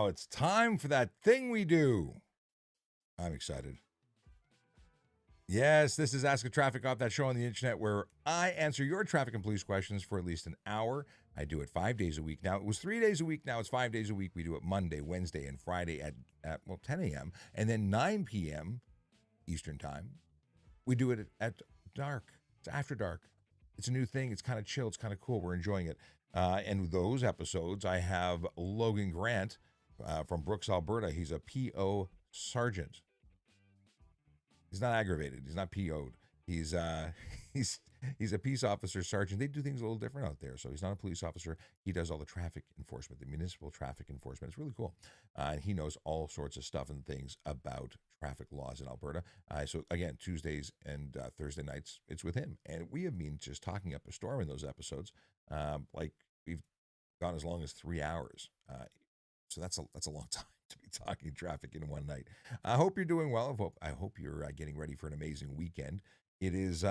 Now it's time for that thing we do. I'm excited. Yes, this is Ask a Traffic Cop, that show on the internet where I answer your traffic and police questions for at least an hour. I do it 5 days a week. Now, it was 3 days a week. Now it's 5 days a week. We do it Monday, Wednesday, and Friday at 10 a.m. And then 9 p.m. Eastern Time. We do it at dark. It's after dark. It's a new thing. It's kind of chill. It's kind of cool. We're enjoying it. And those episodes, I have Logan Grant from Brooks, Alberta. He's a PO sergeant. He's not aggravated. He's not PO'd. He's he's a peace officer sergeant. They do things a little different out there. So he's not a police officer. He does all the traffic enforcement, the municipal traffic enforcement. It's really cool. And he knows all sorts of stuff and things about traffic laws in Alberta. So again, Tuesdays and Thursday nights, it's with him. And we have been just talking up a storm in those episodes. Like we've gone as long as 3 hours. So that's a long time to be talking traffic in one night. I hope you're doing well. I hope you're getting ready for an amazing weekend. It is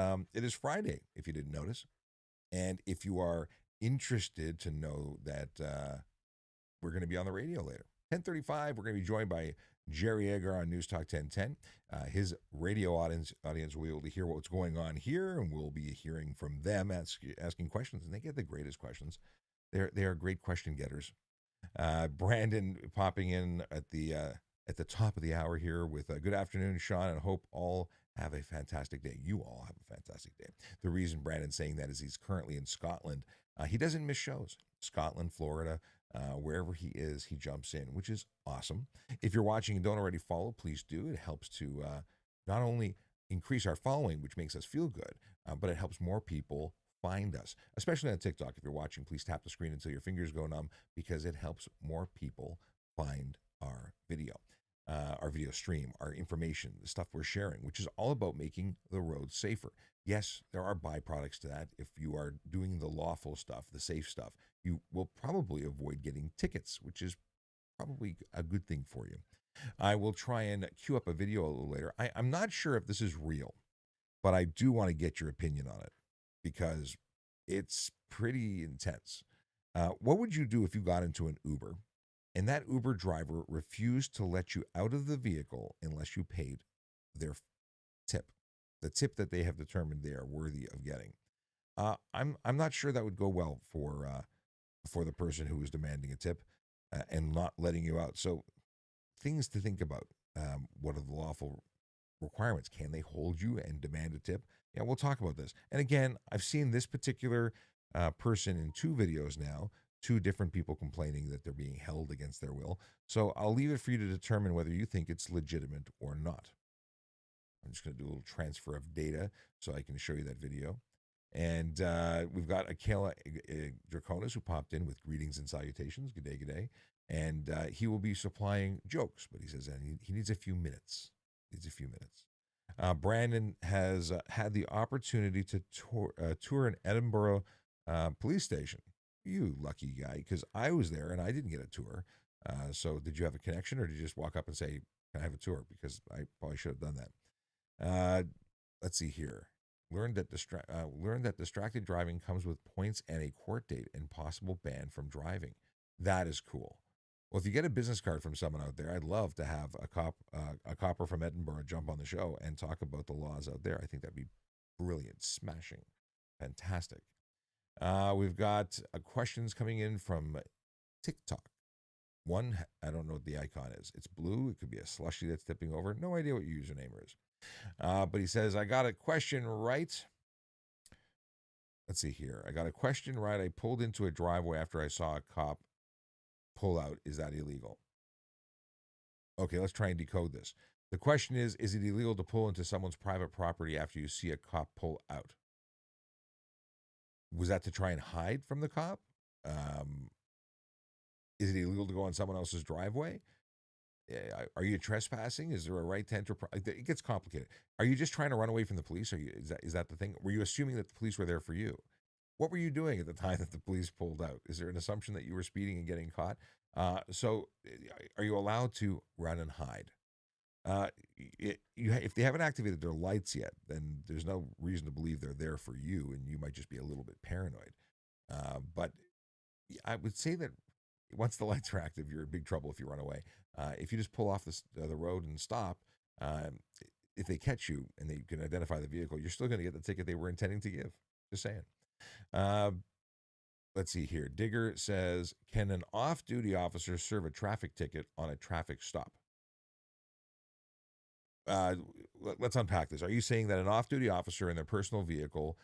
Friday, if you didn't notice. And if you are interested to know that we're going to be on the radio later. 10:35, we're going to be joined by Jerry Agar on News Talk 1010. His radio audience will be able to hear what's going on here, and we'll be hearing from them asking questions. And they get the greatest questions. They are great question getters. Brandon popping in at the top of the hour here with good afternoon, Sean, and hope all have a fantastic day. You all have a fantastic day. The reason Brandon's saying that is he's currently in Scotland. He doesn't miss shows. Scotland, Florida, wherever he is, he jumps in, which is awesome. If you're watching and don't already follow, please do. It helps to not only increase our following, which makes us feel good, but it helps more people find us, especially on TikTok. If you're watching, please tap the screen until your fingers go numb because it helps more people find our video stream, our information, the stuff we're sharing, which is all about making the roads safer. Yes, there are byproducts to that. If you are doing the lawful stuff, the safe stuff, you will probably avoid getting tickets, which is probably a good thing for you. I will try and queue up a video a little later. I'm not sure if this is real, but I do want to get your opinion on it because it's pretty intense. What would you do if you got into an Uber and that Uber driver refused to let you out of the vehicle unless you paid their tip, the tip that they have determined they are worthy of getting? I'm not sure that would go well for the person who was demanding a tip and not letting you out. So things to think about. What are the lawful requirements? Can they hold you and demand a tip? Yeah, we'll talk about this. And again, I've seen this particular person in 2 videos now, 2 different people complaining that they're being held against their will. So I'll leave it for you to determine whether you think it's legitimate or not. I'm just going to do a little transfer of data so I can show you that video. And we've got a.k.a. Draconis who popped in with greetings and salutations. Good day, good day. And he will be supplying jokes, but he says that he needs a few minutes. Brandon has had the opportunity to tour an Edinburgh police station. You lucky guy, because I was there and I didn't get a tour. So did you have a connection or did you just walk up and say, can I have a tour? Because I probably should have done that. Let's see here. Learned that distracted driving comes with points and a court date and possible ban from driving. That is cool. Well, if you get a business card from someone out there, I'd love to have a copper from Edinburgh jump on the show and talk about the laws out there. I think that'd be brilliant, smashing, fantastic. We've got questions coming in from TikTok. One, I don't know what the icon is. It's blue. It could be a slushie that's tipping over. No idea what your username is. But he says, I got a question right. Let's see here. I got a question right. I pulled into a driveway after I saw a cop pull out. Is that illegal? Okay, let's try and decode this. The question is it illegal to pull into someone's private property after you see a cop pull out? Was that to try and hide from the cop? Is it illegal to go on someone else's driveway? Are you trespassing? Is there a right to enter? It gets complicated. Are you just trying to run away from the police? Is that the thing? Were you assuming that the police were there for you? What were you doing at the time that the police pulled out? Is there an assumption that you were speeding and getting caught? So are you allowed to run and hide? If they haven't activated their lights yet, then there's no reason to believe they're there for you, and you might just be a little bit paranoid. But I would say that once the lights are active, you're in big trouble if you run away. If you just pull off the road and stop, um, if they catch you and they can identify the vehicle, you're still going to get the ticket they were intending to give. Just saying. Uh, let's see here. Digger says, can an off-duty officer serve a traffic ticket on a traffic stop? Let's unpack this. Are you saying that an off-duty officer in their personal vehicle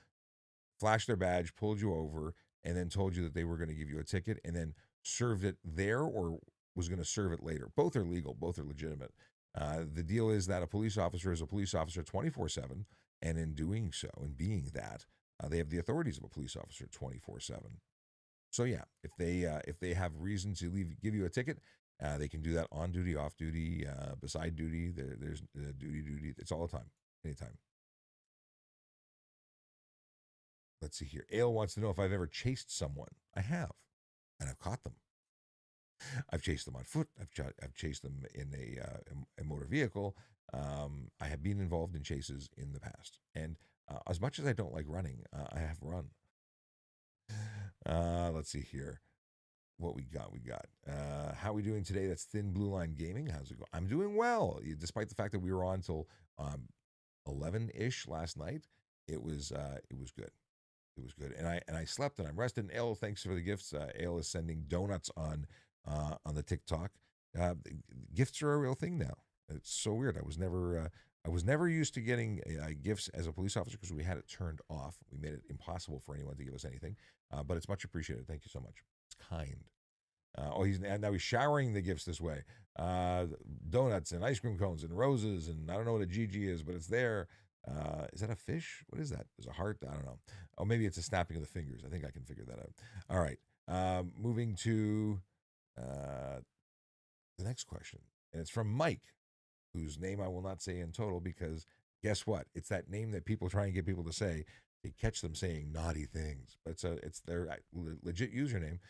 flashed their badge, pulled you over, and then told you that they were going to give you a ticket and then served it there, or was going to serve it later? Both are legal. Both are legitimate. The deal is that a police officer is a police officer 24/7, and in doing so, in being that, they have the authorities of a police officer 24/7. So yeah, if they have reason to give you a ticket, they can do that on duty, off duty, beside duty. There's duty. It's all the time, anytime. Let's see here. Ale wants to know if I've ever chased someone. I have, and I've caught them. I've chased them on foot. I've chased them in a motor vehicle. I have been involved in chases in the past, and as much as I don't like running, I have run. Let's see here. What we got? How are we doing today? That's Thin Blue Line Gaming. How's it going? I'm doing well, despite the fact that we were on till 11-ish last night. It was good. It was good, and I slept and I'm rested. And Ale, thanks for the gifts. Ale is sending donuts on the TikTok. Gifts are a real thing now. It's so weird. I was never used to getting gifts as a police officer because we had it turned off. We made it impossible for anyone to give us anything, but it's much appreciated. Thank you so much. It's kind. Now he's showering the gifts this way. Donuts and ice cream cones and roses, and I don't know what a GG is, but it's there. Is that a fish? What is that? There's a heart? I don't know. Oh, maybe it's a snapping of the fingers. I think I can figure that out. All right. Moving to the next question. And it's from Mike, whose name I will not say in total because guess what? It's that name that people try and get people to say. They catch them saying naughty things, but it's their legit username.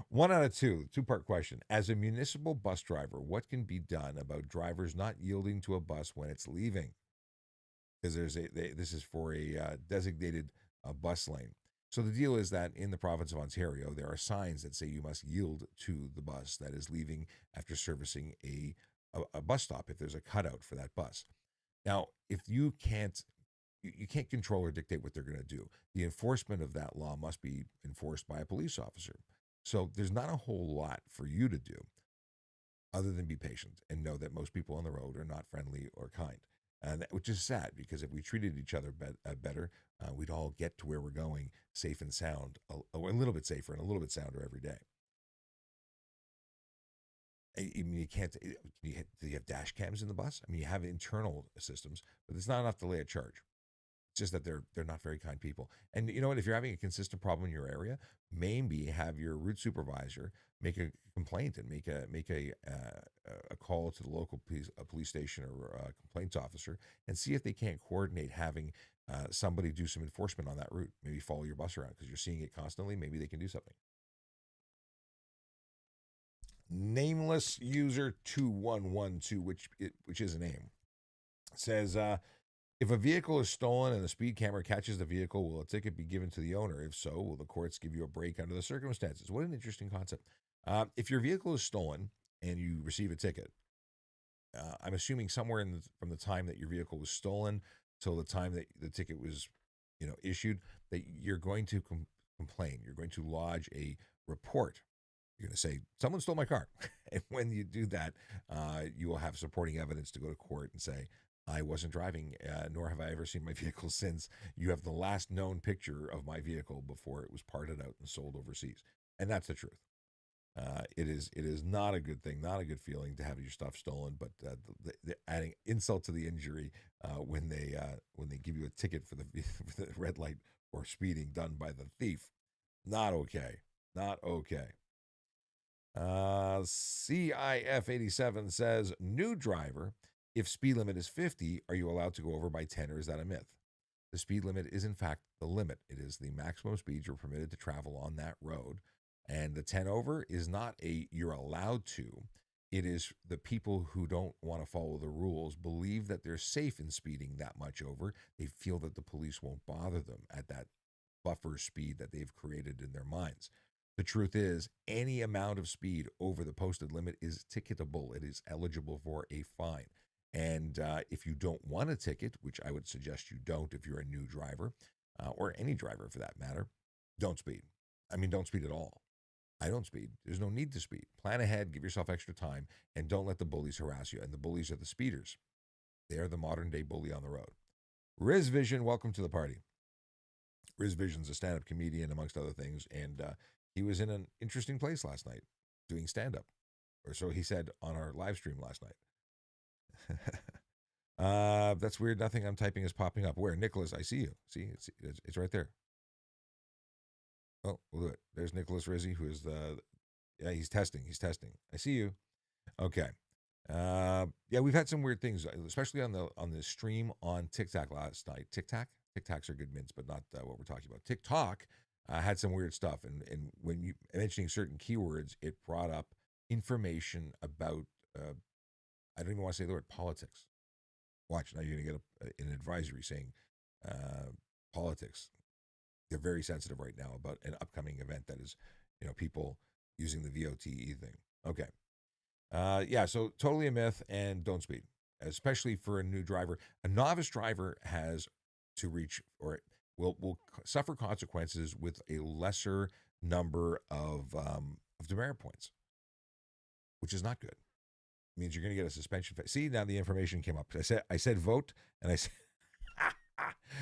1 out of 2, two-part question. As a municipal bus driver, what can be done about drivers not yielding to a bus when it's leaving? Because this is for a designated bus lane. So the deal is that in the province of Ontario, there are signs that say you must yield to the bus that is leaving after servicing a bus stop if there's a cutout for that bus. Now, if you can't control or dictate what they're going to do, the enforcement of that law must be enforced by a police officer. So there's not a whole lot for you to do other than be patient and know that most people on the road are not friendly or kind. Which is sad because if we treated each other better, we'd all get to where we're going safe and sound, a little bit safer and a little bit sounder every day. I mean, you can't. Do you have dash cams in the bus? I mean, you have internal systems, but it's not enough to lay a charge. It's just that they're not very kind people. And you know what? If you're having a consistent problem in your area, maybe have your route supervisor make a complaint and make a call to the local police station or a complaints officer and see if they can't coordinate having somebody do some enforcement on that route. Maybe follow your bus around because you're seeing it constantly. Maybe they can do something. Nameless user 2112, which is a name, says if a vehicle is stolen and the speed camera catches the vehicle, will a ticket be given to the owner? If so, will the courts give you a break under the circumstances? What an interesting concept. If your vehicle is stolen and you receive a ticket, I'm assuming somewhere from the time that your vehicle was stolen till the time that the ticket was, issued, that you're going to complain. You're going to lodge a report. You're going to say, someone stole my car. And when you do that, you will have supporting evidence to go to court and say, I wasn't driving, nor have I ever seen my vehicle since. You have the last known picture of my vehicle before it was parted out and sold overseas. And that's the truth. It is not a good thing, not a good feeling to have your stuff stolen, but the adding insult to the injury when they give you a ticket for the red light or speeding done by the thief, not okay. Not okay. CIF87 says, new driver, if speed limit is 50, are you allowed to go over by 10 or is that a myth? The speed limit is in fact the limit. It is the maximum speed you're permitted to travel on that road. And the 10 over is not you're allowed to. It is the people who don't want to follow the rules believe that they're safe in speeding that much over. They feel that the police won't bother them at that buffer speed that they've created in their minds. The truth is, any amount of speed over the posted limit is ticketable. It is eligible for a fine. And if you don't want a ticket, which I would suggest you don't if you're a new driver, or any driver for that matter, don't speed. I mean, don't speed at all. I don't speed. There's no need to speed. Plan ahead, give yourself extra time, and don't let the bullies harass you. And the bullies are the speeders. They are the modern day bully on the road. Riz Vision, welcome to the party. Riz Vision's a stand-up comedian, amongst other things, and he was in an interesting place last night doing stand-up. Or so he said on our live stream last night. That's weird. Nothing I'm typing is popping up. Where? Nicholas, I see you. See, it's right there. Oh, we'll do it. There's Nicholas Rizzi, who is yeah, he's testing. I see you. Okay. Yeah, we've had some weird things, especially on the stream on TikTok last night. TikToks are good mints, but not what we're talking about. TikTok had some weird stuff, and when you mentioning certain keywords, it brought up information about I don't even want to say the word politics. Watch, now you're going to get an advisory saying politics. They're very sensitive right now about an upcoming event that is, people using the VOTE thing. Okay. Yeah, so totally a myth, and don't speed, especially for a new driver. A novice driver has to reach, or will suffer consequences with a lesser number of demerit points, which is not good. It means you're going to get a suspension. See, now the information came up. I said vote, and I said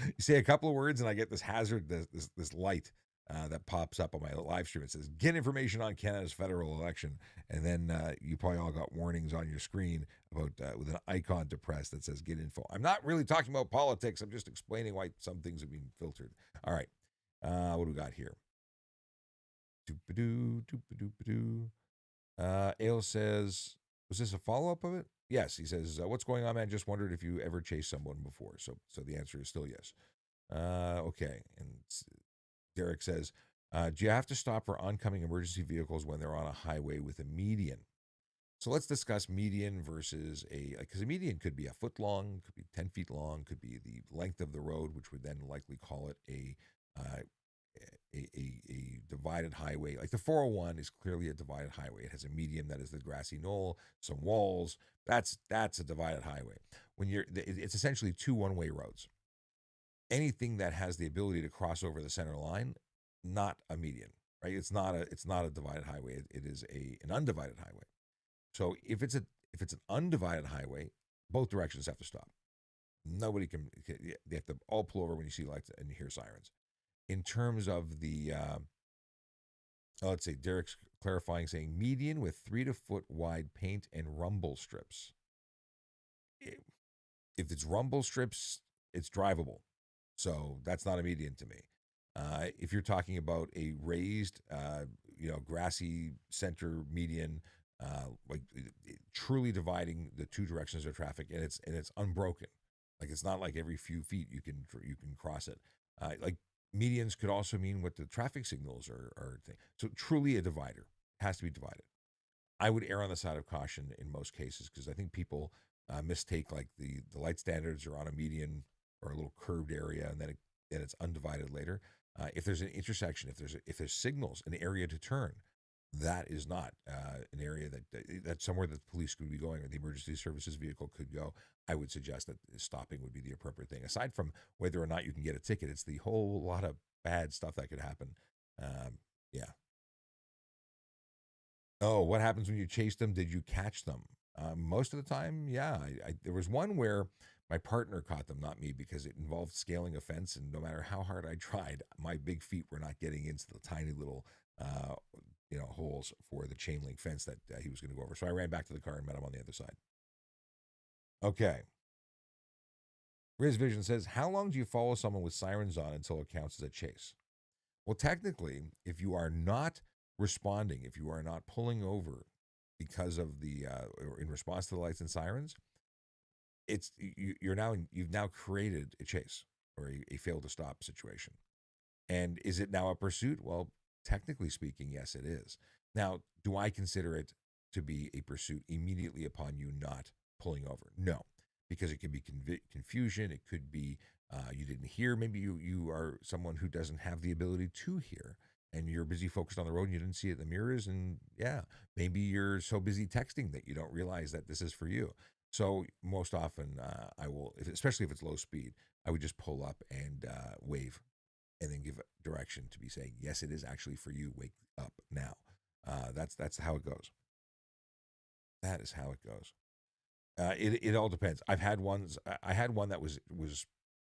you say a couple of words, and I get this hazard, this light that pops up on my live stream. It says, "Get information on Canada's federal election," and then you probably all got warnings on your screen about with an icon to press that says "Get info." I'm not really talking about politics. I'm just explaining why some things have been filtered. All right, what do we got here? Ale says, "Was this a follow up of it?" Yes, he says, "What's going on, man? Just wondered if you ever chased someone before." So the answer is still yes. Okay, and Derek says, "Do you have to stop for oncoming emergency vehicles when they're on a highway with a median?" So let's discuss median versus because a median could be a foot long, could be 10 feet long, could be the length of the road, which would then likely call it a divided highway. Like the 401 is clearly a divided highway. It has a median that is the grassy knoll, some walls. That's a divided highway. It's essentially two one-way roads. Anything that has the ability to cross over the center line, not a median, right? It's not a divided highway. It is an undivided highway. So if it's an undivided highway, both directions have to stop. Nobody can. They have to all pull over when you see lights and you hear sirens. In terms of the, let's say Derek's clarifying, saying median with 3 to foot wide paint and rumble strips. If it's rumble strips, it's drivable. So that's not a median to me. If you're talking about a raised, grassy center median, truly dividing the two directions of traffic, and it's unbroken. Like it's not like every few feet you can cross it. Like medians could also mean what the traffic signals are. So truly a divider. It has to be divided. I would err on the side of caution in most cases because I think people mistake like the light standards are on a median or a little curved area, and then it's undivided later. If there's an intersection, if there's signals, an area to turn, that is not an area that's somewhere that the police could be going or the emergency services vehicle could go. I would suggest that stopping would be the appropriate thing. Aside from whether or not you can get a ticket, it's the whole lot of bad stuff that could happen. Yeah. Oh, what happens when you chase them? Did you catch them? Most of the time, yeah. There was one where my partner caught them, not me, because it involved scaling a fence, and no matter how hard I tried, my big feet were not getting into the tiny little holes for the chain link fence that he was going to go over. So I ran back to the car and met him on the other side. Okay. Riz Vision says, "How long do you follow someone with sirens on until it counts as a chase?" Well, technically, if you are not responding, if you are not pulling over because of or in response to the lights and sirens, you've now created a chase or a fail to stop situation. And is it now a pursuit? Well, technically speaking, yes, it is. Now, do I consider it to be a pursuit immediately upon you not pulling over? No, because it could be confusion. It could be you didn't hear. Maybe you are someone who doesn't have the ability to hear. and you're busy focused on the road and you didn't see it in the mirrors. And yeah, maybe you're so busy texting that you don't realize that this is for you. So most often I will, especially if it's low speed, I would just pull up and wave and then give direction to be saying, yes, it is actually for you. Wake up now. That's how it goes. That is how it goes. It all depends. I've had ones. I had one that was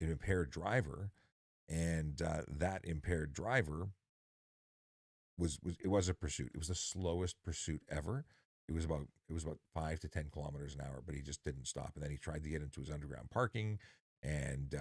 an impaired driver, and that impaired driver was a pursuit. It was the slowest pursuit ever. It was about 5 to 10 kilometers an hour, but he just didn't stop. And then he tried to get into his underground parking, and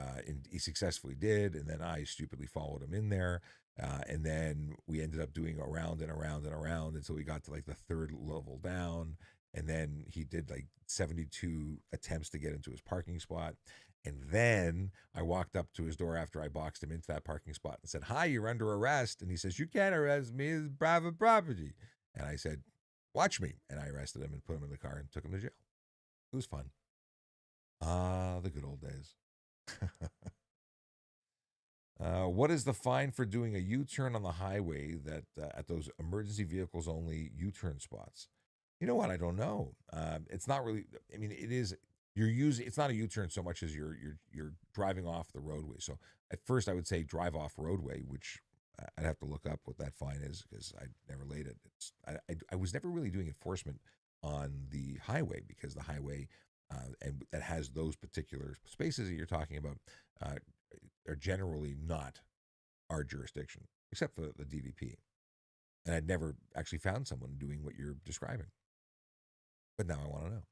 he successfully did. And then I stupidly followed him in there, and then we ended up doing around and around and around until we got to like the third level down. And then he did like 72 attempts to get into his parking spot. And then I walked up to his door after I boxed him into that parking spot and said, "Hi, you're under arrest." And he says, "You can't arrest me. It's private property." And I said, "Watch me." And I arrested him and put him in the car and took him to jail. It was fun. Ah, the good old days. What is the fine for doing a U-turn on the highway that at those emergency vehicles only U-turn spots? You know what? I don't know. It's not really. I mean, it is. You're using. It's not a U-turn so much as you're driving off the roadway. So at first, I would say drive off roadway, which I'd have to look up what that fine is because I never laid it. I was never really doing enforcement on the highway because the highway and that has those particular spaces that you're talking about uh, are generally not our jurisdiction, except for the DVP. And I'd never actually found someone doing what you're describing. But now I want to know.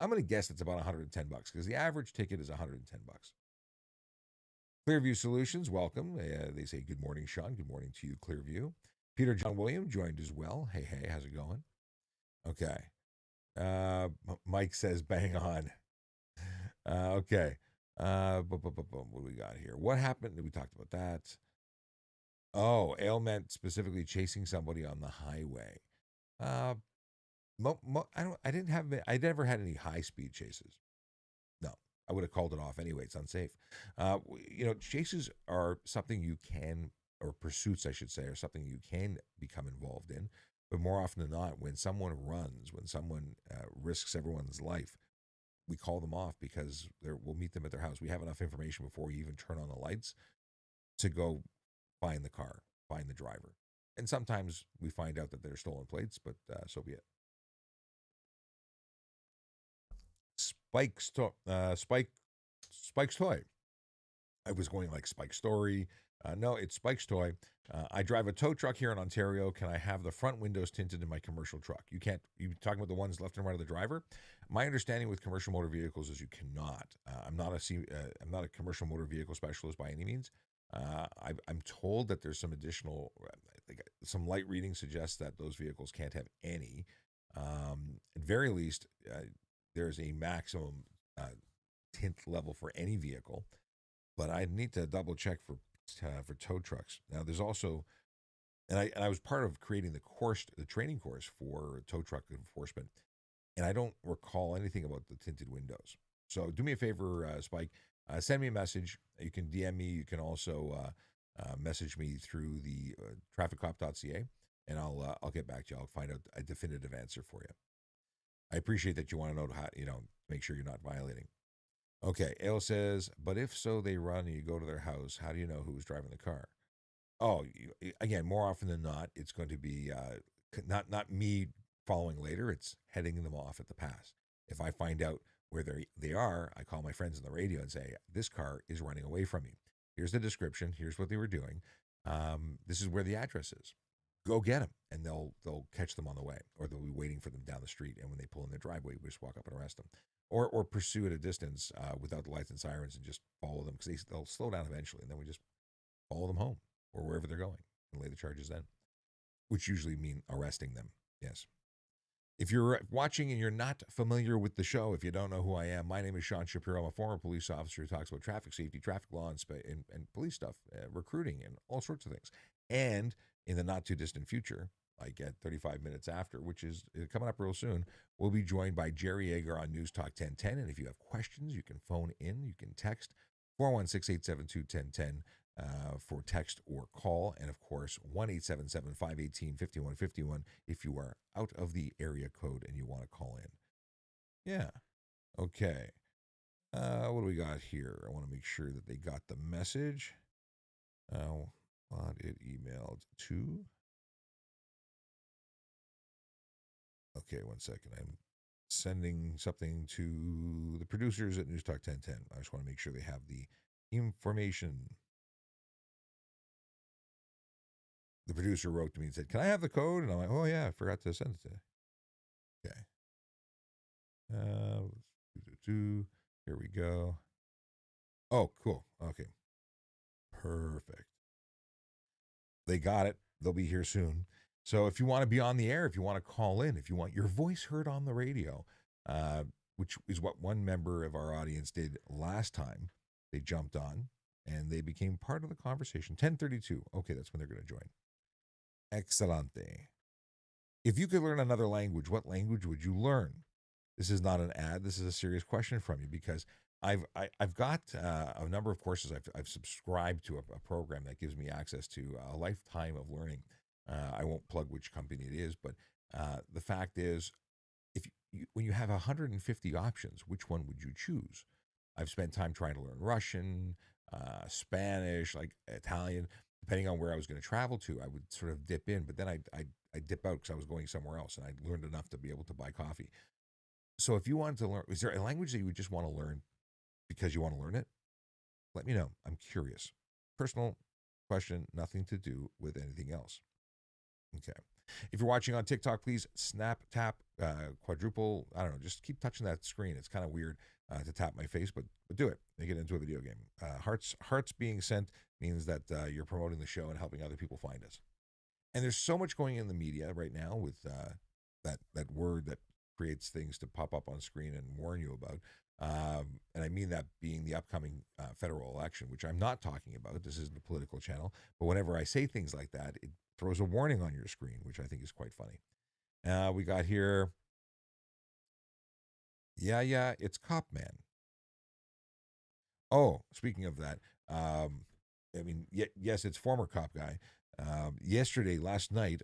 I'm going to guess it's about $110 because the average ticket is $110. Clearview Solutions, welcome. They say, "Good morning, Sean. Good morning to you, Clearview." Peter John William joined as well. Hey, how's it going? Okay. Mike says, "Bang on." Okay. What do we got here? What happened? We talked about that. Oh, ailment specifically chasing somebody on the highway. Uh, I never had any high speed chases. No, I would have called it off anyway. It's unsafe. Chases are something you can, or pursuits, I should say, are something you can become involved in. But more often than not, when someone runs, when someone risks everyone's life, we call them off because we'll meet them at their house. We have enough information before you even turn on the lights to go find the car, find the driver. And sometimes we find out that they're stolen plates, but so be it. Spike's toy. I was going like Spike Story. No, it's Spike's toy. I drive a tow truck here in Ontario. Can I have the front windows tinted in my commercial truck? You can't. You talking about the ones left and right of the driver? My understanding with commercial motor vehicles is you cannot. I'm not a commercial motor vehicle specialist by any means. I'm told that there's some additional, some light reading suggests that those vehicles can't have any. At very least, there's a maximum tint level for any vehicle, but I need to double check for tow trucks. Now, there's also, and I was part of creating the training course for tow truck enforcement, and I don't recall anything about the tinted windows. So do me a favor, Spike, send me a message. You can DM me. You can also message me through the trafficcop.ca, and I'll get back to you. I'll find out a definitive answer for you. I appreciate that you want to know how, make sure you're not violating. Okay, Ale says, "But if so, they run and you go to their house. How do you know who was driving the car?" Oh, again, more often than not, it's going to be not me following later. It's heading them off at the pass. If I find out where they are, I call my friends on the radio and say, "This car is running away from me. Here's the description. Here's what they were doing. This is where the address is. Go get them," and they'll catch them on the way, or they'll be waiting for them down the street. And when they pull in their driveway, we just walk up and arrest them, or pursue at a distance without the lights and sirens and just follow them because they'll slow down eventually, and then we just follow them home or wherever they're going and lay the charges then, which usually mean arresting them. Yes. If you're watching and you're not familiar with the show, if you don't know who I am, my name is Sean Shapiro. I'm a former police officer who talks about traffic safety, traffic law, and police stuff, recruiting, and all sorts of things. And in the not too distant future, like at 35 minutes after, which is coming up real soon, we'll be joined by Jerry Agar on News Talk 1010. And if you have questions, you can phone in, you can text 416-872-1010. for text or call. And of course, 1-877-518-5151 if you are out of the area code and you want to call in. Yeah. Okay. What do we got here? I want to make sure that they got the message. Want it emailed to. Okay, 1 second. I'm sending something to the producers at News Talk 1010. I just want to make sure they have the information. The producer wrote to me and said, "Can I have the code?" And I'm like, "Oh yeah, I forgot to send it to you." Okay. Here we go. Oh, cool. Okay. Perfect. They got it. They'll be here soon. So if you want to be on the air, if you want to call in, if you want your voice heard on the radio, which is what one member of our audience did last time, they jumped on and they became part of the conversation. 10:32. Okay, that's when they're going to join. Excelente. If you could learn another language, what language would you learn? This is not an ad. This is a serious question from you because I've got a number of courses. I've subscribed to a program that gives me access to a lifetime of learning. I won't plug which company it is, but the fact is, if when you have 150 options, which one would you choose? I've spent time trying to learn Russian, Spanish, like Italian. Depending on where I was going to travel to, I would sort of dip in, but then I dip out because I was going somewhere else, and I learned enough to be able to buy coffee. So if you wanted to learn, is there a language that you would just want to learn because you want to learn it? Let me know. I'm curious. Personal question, nothing to do with anything else. Okay. If you're watching on TikTok, please snap, tap, quadruple. I don't know. Just keep touching that screen. It's kind of weird to tap my face, but do it. Make it into a video game. Hearts being sent means that you're promoting the show and helping other people find us. And there's so much going in the media right now with that word that creates things to pop up on screen and warn you about. And I mean that being the upcoming federal election, which I'm not talking about. This isn't a political channel. But whenever I say things like that, it throws a warning on your screen, which I think is quite funny. We got here. Yeah, it's Cop Man. Oh, speaking of that, I mean, yes, it's former cop guy. Last night,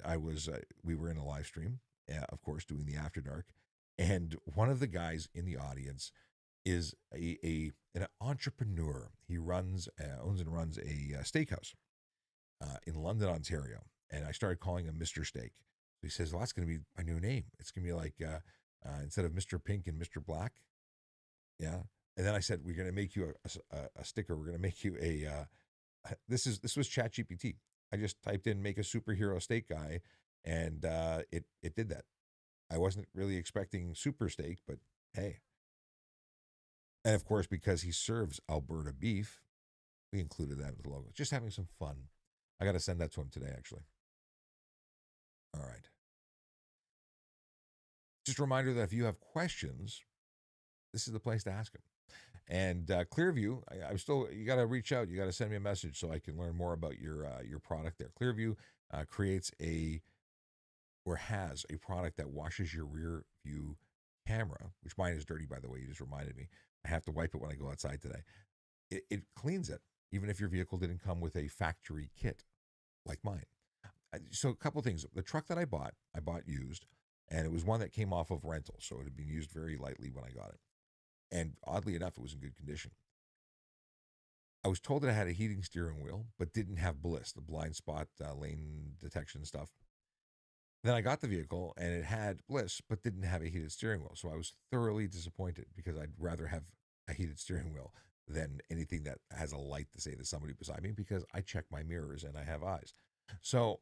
we were in a live stream, of course, doing the After Dark, and one of the guys in the audience is an entrepreneur. He owns and runs a steakhouse in London, Ontario, and I started calling him Mr. Steak. So he says, "Well, that's going to be my new name. It's going to be like instead of Mr. Pink and Mr. Black, yeah." And then I said, "We're going to make you a sticker. We're going to make you a." This was ChatGPT. I just typed in "make a superhero steak guy," and it did that. I wasn't really expecting super steak, but hey. And of course, because he serves Alberta beef, we included that with the logo. Just having some fun. I got to send that to him today, actually. All right. Just a reminder that if you have questions, this is the place to ask them. And Clearview, you got to reach out. You got to send me a message so I can learn more about your product there. Clearview has a product that washes your rear view camera, which mine is dirty, by the way. You just reminded me. I have to wipe it when I go outside today. It cleans it, even if your vehicle didn't come with a factory kit like mine. So a couple things. The truck that I bought used, and it was one that came off of rental, so it had been used very lightly when I got it. And oddly enough, it was in good condition. I was told that it had a heating steering wheel, but didn't have bliss, the blind spot lane detection stuff. Then I got the vehicle, and it had bliss, but didn't have a heated steering wheel. So I was thoroughly disappointed because I'd rather have a heated steering wheel than anything that has a light to say there's somebody beside me, because I check my mirrors and I have eyes. So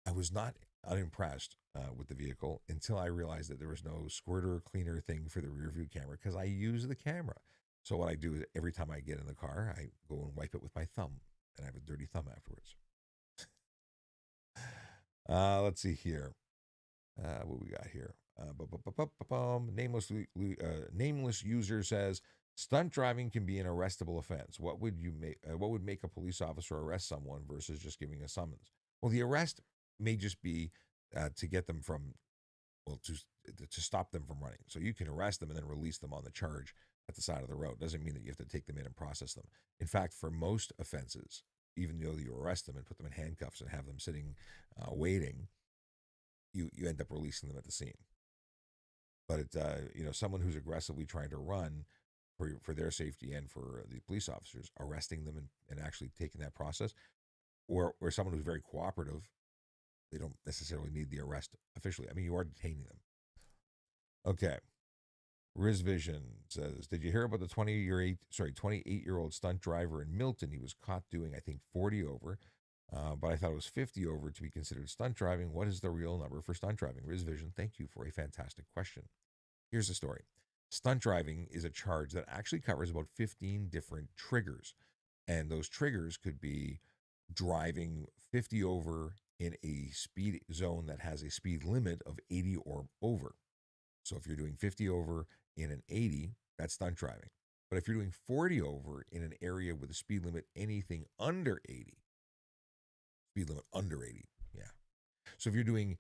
I was not unimpressed with the vehicle until I realized that there was no squirter cleaner thing for the rear view camera, because I use the camera. So what I do is every time I get in the car, I go and wipe it with my thumb, and I have a dirty thumb afterwards. Let's see here. What we got here? Nameless user says, stunt driving can be an arrestable offense. What would make a police officer arrest someone versus just giving a summons? Well, the arrest may just be to get them to stop them from running. So you can arrest them and then release them on the charge at the side of the road. Doesn't mean that you have to take them in and process them. In fact, for most offenses, even though you arrest them and put them in handcuffs and have them sitting waiting, you end up releasing them at the scene. But it's someone who's aggressively trying to run for their safety and for the police officers, arresting them and actually taking that process, or someone who's very cooperative, they don't necessarily need the arrest officially. I mean, you are detaining them. Okay. Riz Vision says, did you hear about the 28-year-old stunt driver in Milton? He was caught doing, I think, 40 over, but I thought it was 50 over to be considered stunt driving. What is the real number for stunt driving? Riz Vision, thank you for a fantastic question. Here's the story. Stunt driving is a charge that actually covers about 15 different triggers, and those triggers could be driving 50 over in a speed zone that has a speed limit of 80 or over. So if you're doing 50 over in an 80, that's stunt driving. But if you're doing 40 over in an area with a speed limit anything under 80, speed limit under 80, yeah. So if you're doing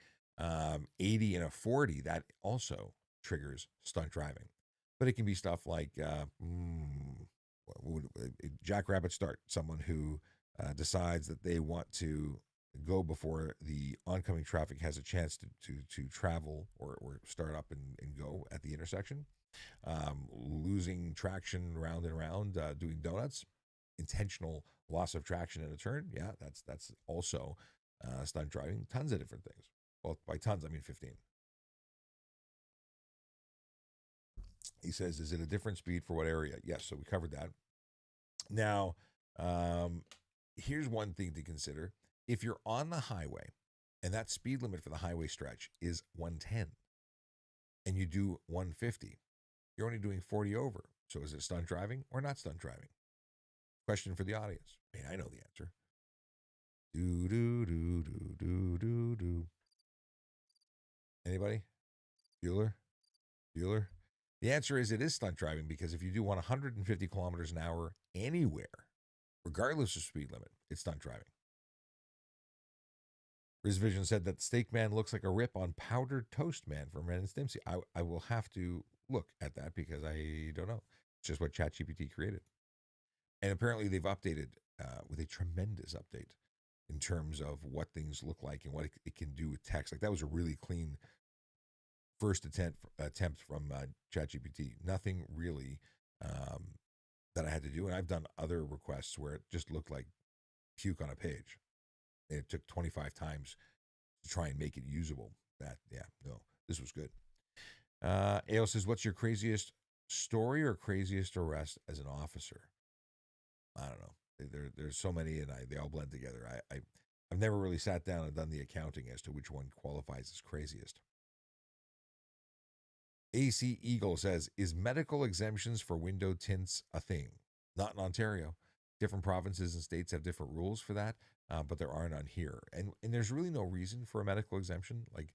80 and a 40, that also triggers stunt driving. But it can be stuff like jackrabbit start, someone who decides that they want to go before the oncoming traffic has a chance to travel or start up and go at the intersection. Losing traction round and round, doing donuts, intentional loss of traction in a turn. Yeah, that's also stunt driving. Tons of different things. Well, by tons, I mean 15. He says, is it a different speed for what area? Yes, so we covered that. Now, here's one thing to consider. If you're on the highway and that speed limit for the highway stretch is 110 and you do 150, you're only doing 40 over. So is it stunt driving or not stunt driving? Question for the audience. I mean, I know the answer. Do, do, do, do, do, do, do. Anybody? Bueller? The answer is it is stunt driving, because if you do 150 kilometers an hour anywhere, regardless of speed limit, it's stunt driving. Riz Vision said that Steak Man looks like a rip on Powdered Toast Man from Ren and Stimpy. I will have to look at that because I don't know. It's just what ChatGPT created. And apparently they've updated with a tremendous update in terms of what things look like and what it can do with text. Like, that was a really clean first attempt from ChatGPT. Nothing really that I had to do. And I've done other requests where it just looked like puke on a page. And it took 25 times to try and make it usable. This was good. Ale says, what's your craziest story or craziest arrest as an officer? I don't know. There's so many, and they all blend together. I've never really sat down and done the accounting as to which one qualifies as craziest. AC Eagle says, is medical exemptions for window tints a thing? Not in Ontario. Different provinces and states have different rules for that, but there are none here. And there's really no reason for a medical exemption. Like,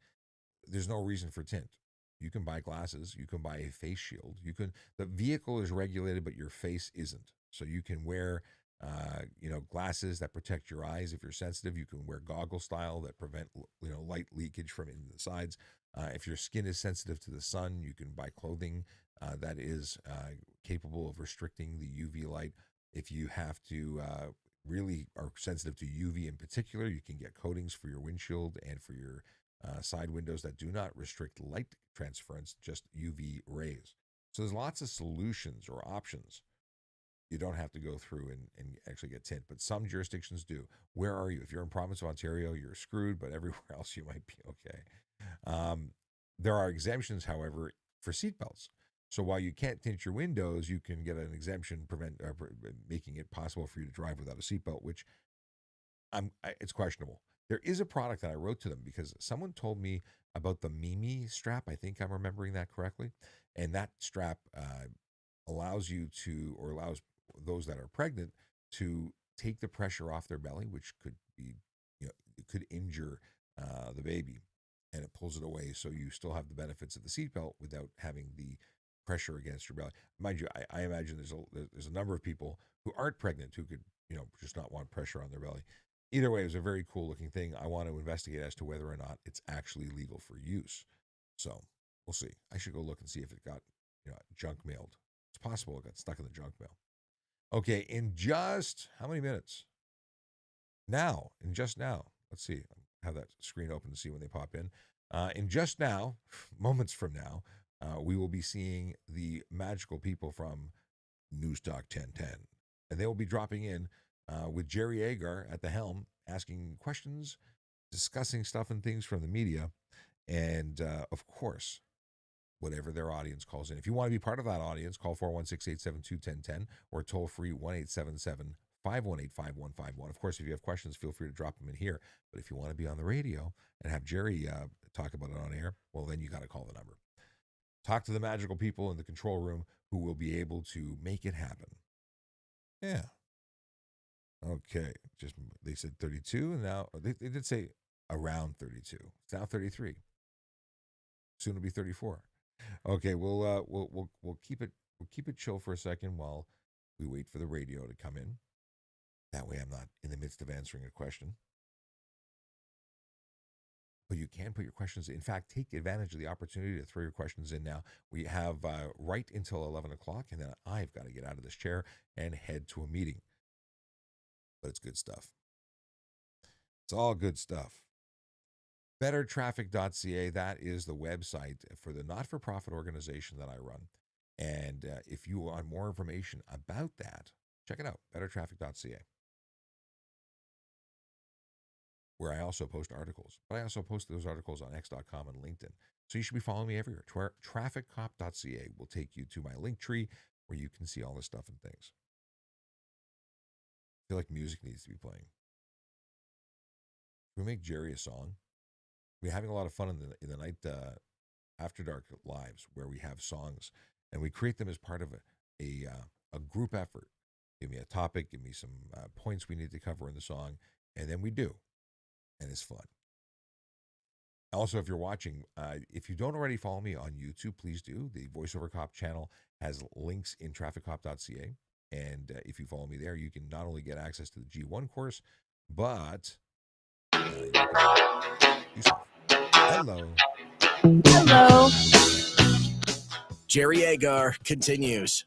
there's no reason for tint. You can buy glasses. You can buy a face shield. The vehicle is regulated, but your face isn't. So you can wear, glasses that protect your eyes if you're sensitive. You can wear goggle style that prevent, light leakage from in the sides. If your skin is sensitive to the sun, you can buy clothing that is capable of restricting the UV light. If you have to really are sensitive to UV in particular, you can get coatings for your windshield and for your side windows that do not restrict light transference, just UV rays. So there's lots of solutions or options. You don't have to go through and actually get tint, but some jurisdictions do. Where are you? If you're in province of Ontario, you're screwed, but everywhere else you might be okay. There are exemptions, however, for seatbelts. So while you can't tint your windows, you can get an exemption making it possible for you to drive without a seatbelt, which it's questionable. There is a product that I wrote to them because someone told me about the Mimi strap. I think I'm remembering that correctly. And that strap allows those that are pregnant to take the pressure off their belly, which could be, it could injure the baby, and it pulls it away. So you still have the benefits of the seatbelt without having the pressure against your belly. Mind you, I imagine there's a number of people who aren't pregnant who could, just not want pressure on their belly. Either way, it was a very cool looking thing. I want to investigate as to whether or not it's actually legal for use. So we'll see. I should go look and see if it got, junk mailed. It's possible it got stuck in the junk mail. Okay, in just how many minutes? now, let's see, I have that screen open to see when they pop in just now, moments from now, we will be seeing the magical people from News Talk 1010. And they will be dropping in with Jerry Agar at the helm, asking questions, discussing stuff and things from the media, and of course, whatever their audience calls in. If you want to be part of that audience, call 416-872-1010 or toll free 1-877-518-5151. Of course, if you have questions, feel free to drop them in here. But if you want to be on the radio and have Jerry talk about it on air, well, then you got to call the number. Talk to the magical people in the control room who will be able to make it happen. Yeah. Okay. They said 32, and now they did say around 32. It's now 33. Soon it'll be 34. Okay, we'll keep it chill for a second while we wait for the radio to come in. That way I'm not in the midst of answering a question. But you can put your questions in. In fact, take advantage of the opportunity to throw your questions in now. We have right until 11 o'clock, and then I've got to get out of this chair and head to a meeting. But it's good stuff. It's all good stuff. BetterTraffic.ca, that is the website for the not-for-profit organization that I run. And if you want more information about that, check it out, BetterTraffic.ca, where I also post articles. But I also post those articles on X.com and LinkedIn. So you should be following me everywhere. TrafficCop.ca will take you to my link tree where you can see all this stuff and things. I feel like music needs to be playing. Can we make Jerry a song? We're having a lot of fun in the night after dark lives where we have songs and we create them as part of a group effort. Give me a topic, give me some points we need to cover in the song, and then we do, and it's fun. Also, if you're watching, if you don't already follow me on YouTube, please do. The Voiceover Cop channel has links in trafficcop.ca, and if you follow me there, you can not only get access to the G1 course, but you can do stuff. Hello. Hello. Jerry Agar continues.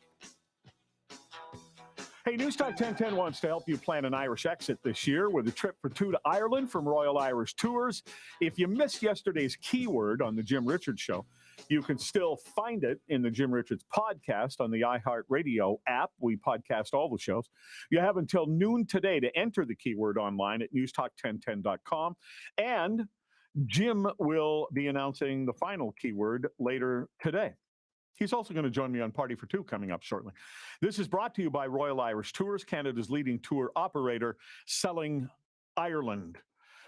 Hey, News Talk 1010 wants to help you plan an Irish exit this year with a trip for two to Ireland from Royal Irish Tours. If you missed yesterday's keyword on the Jim Richards Show, you can still find it in the Jim Richards podcast on the iHeartRadio app. We podcast all the shows. You have until noon today to enter the keyword online at newstalk1010.com. And Jim will be announcing the final keyword later today. He's also going to join me on Party for Two coming up shortly. This is brought to you by Royal Irish Tours, Canada's leading tour operator selling Ireland.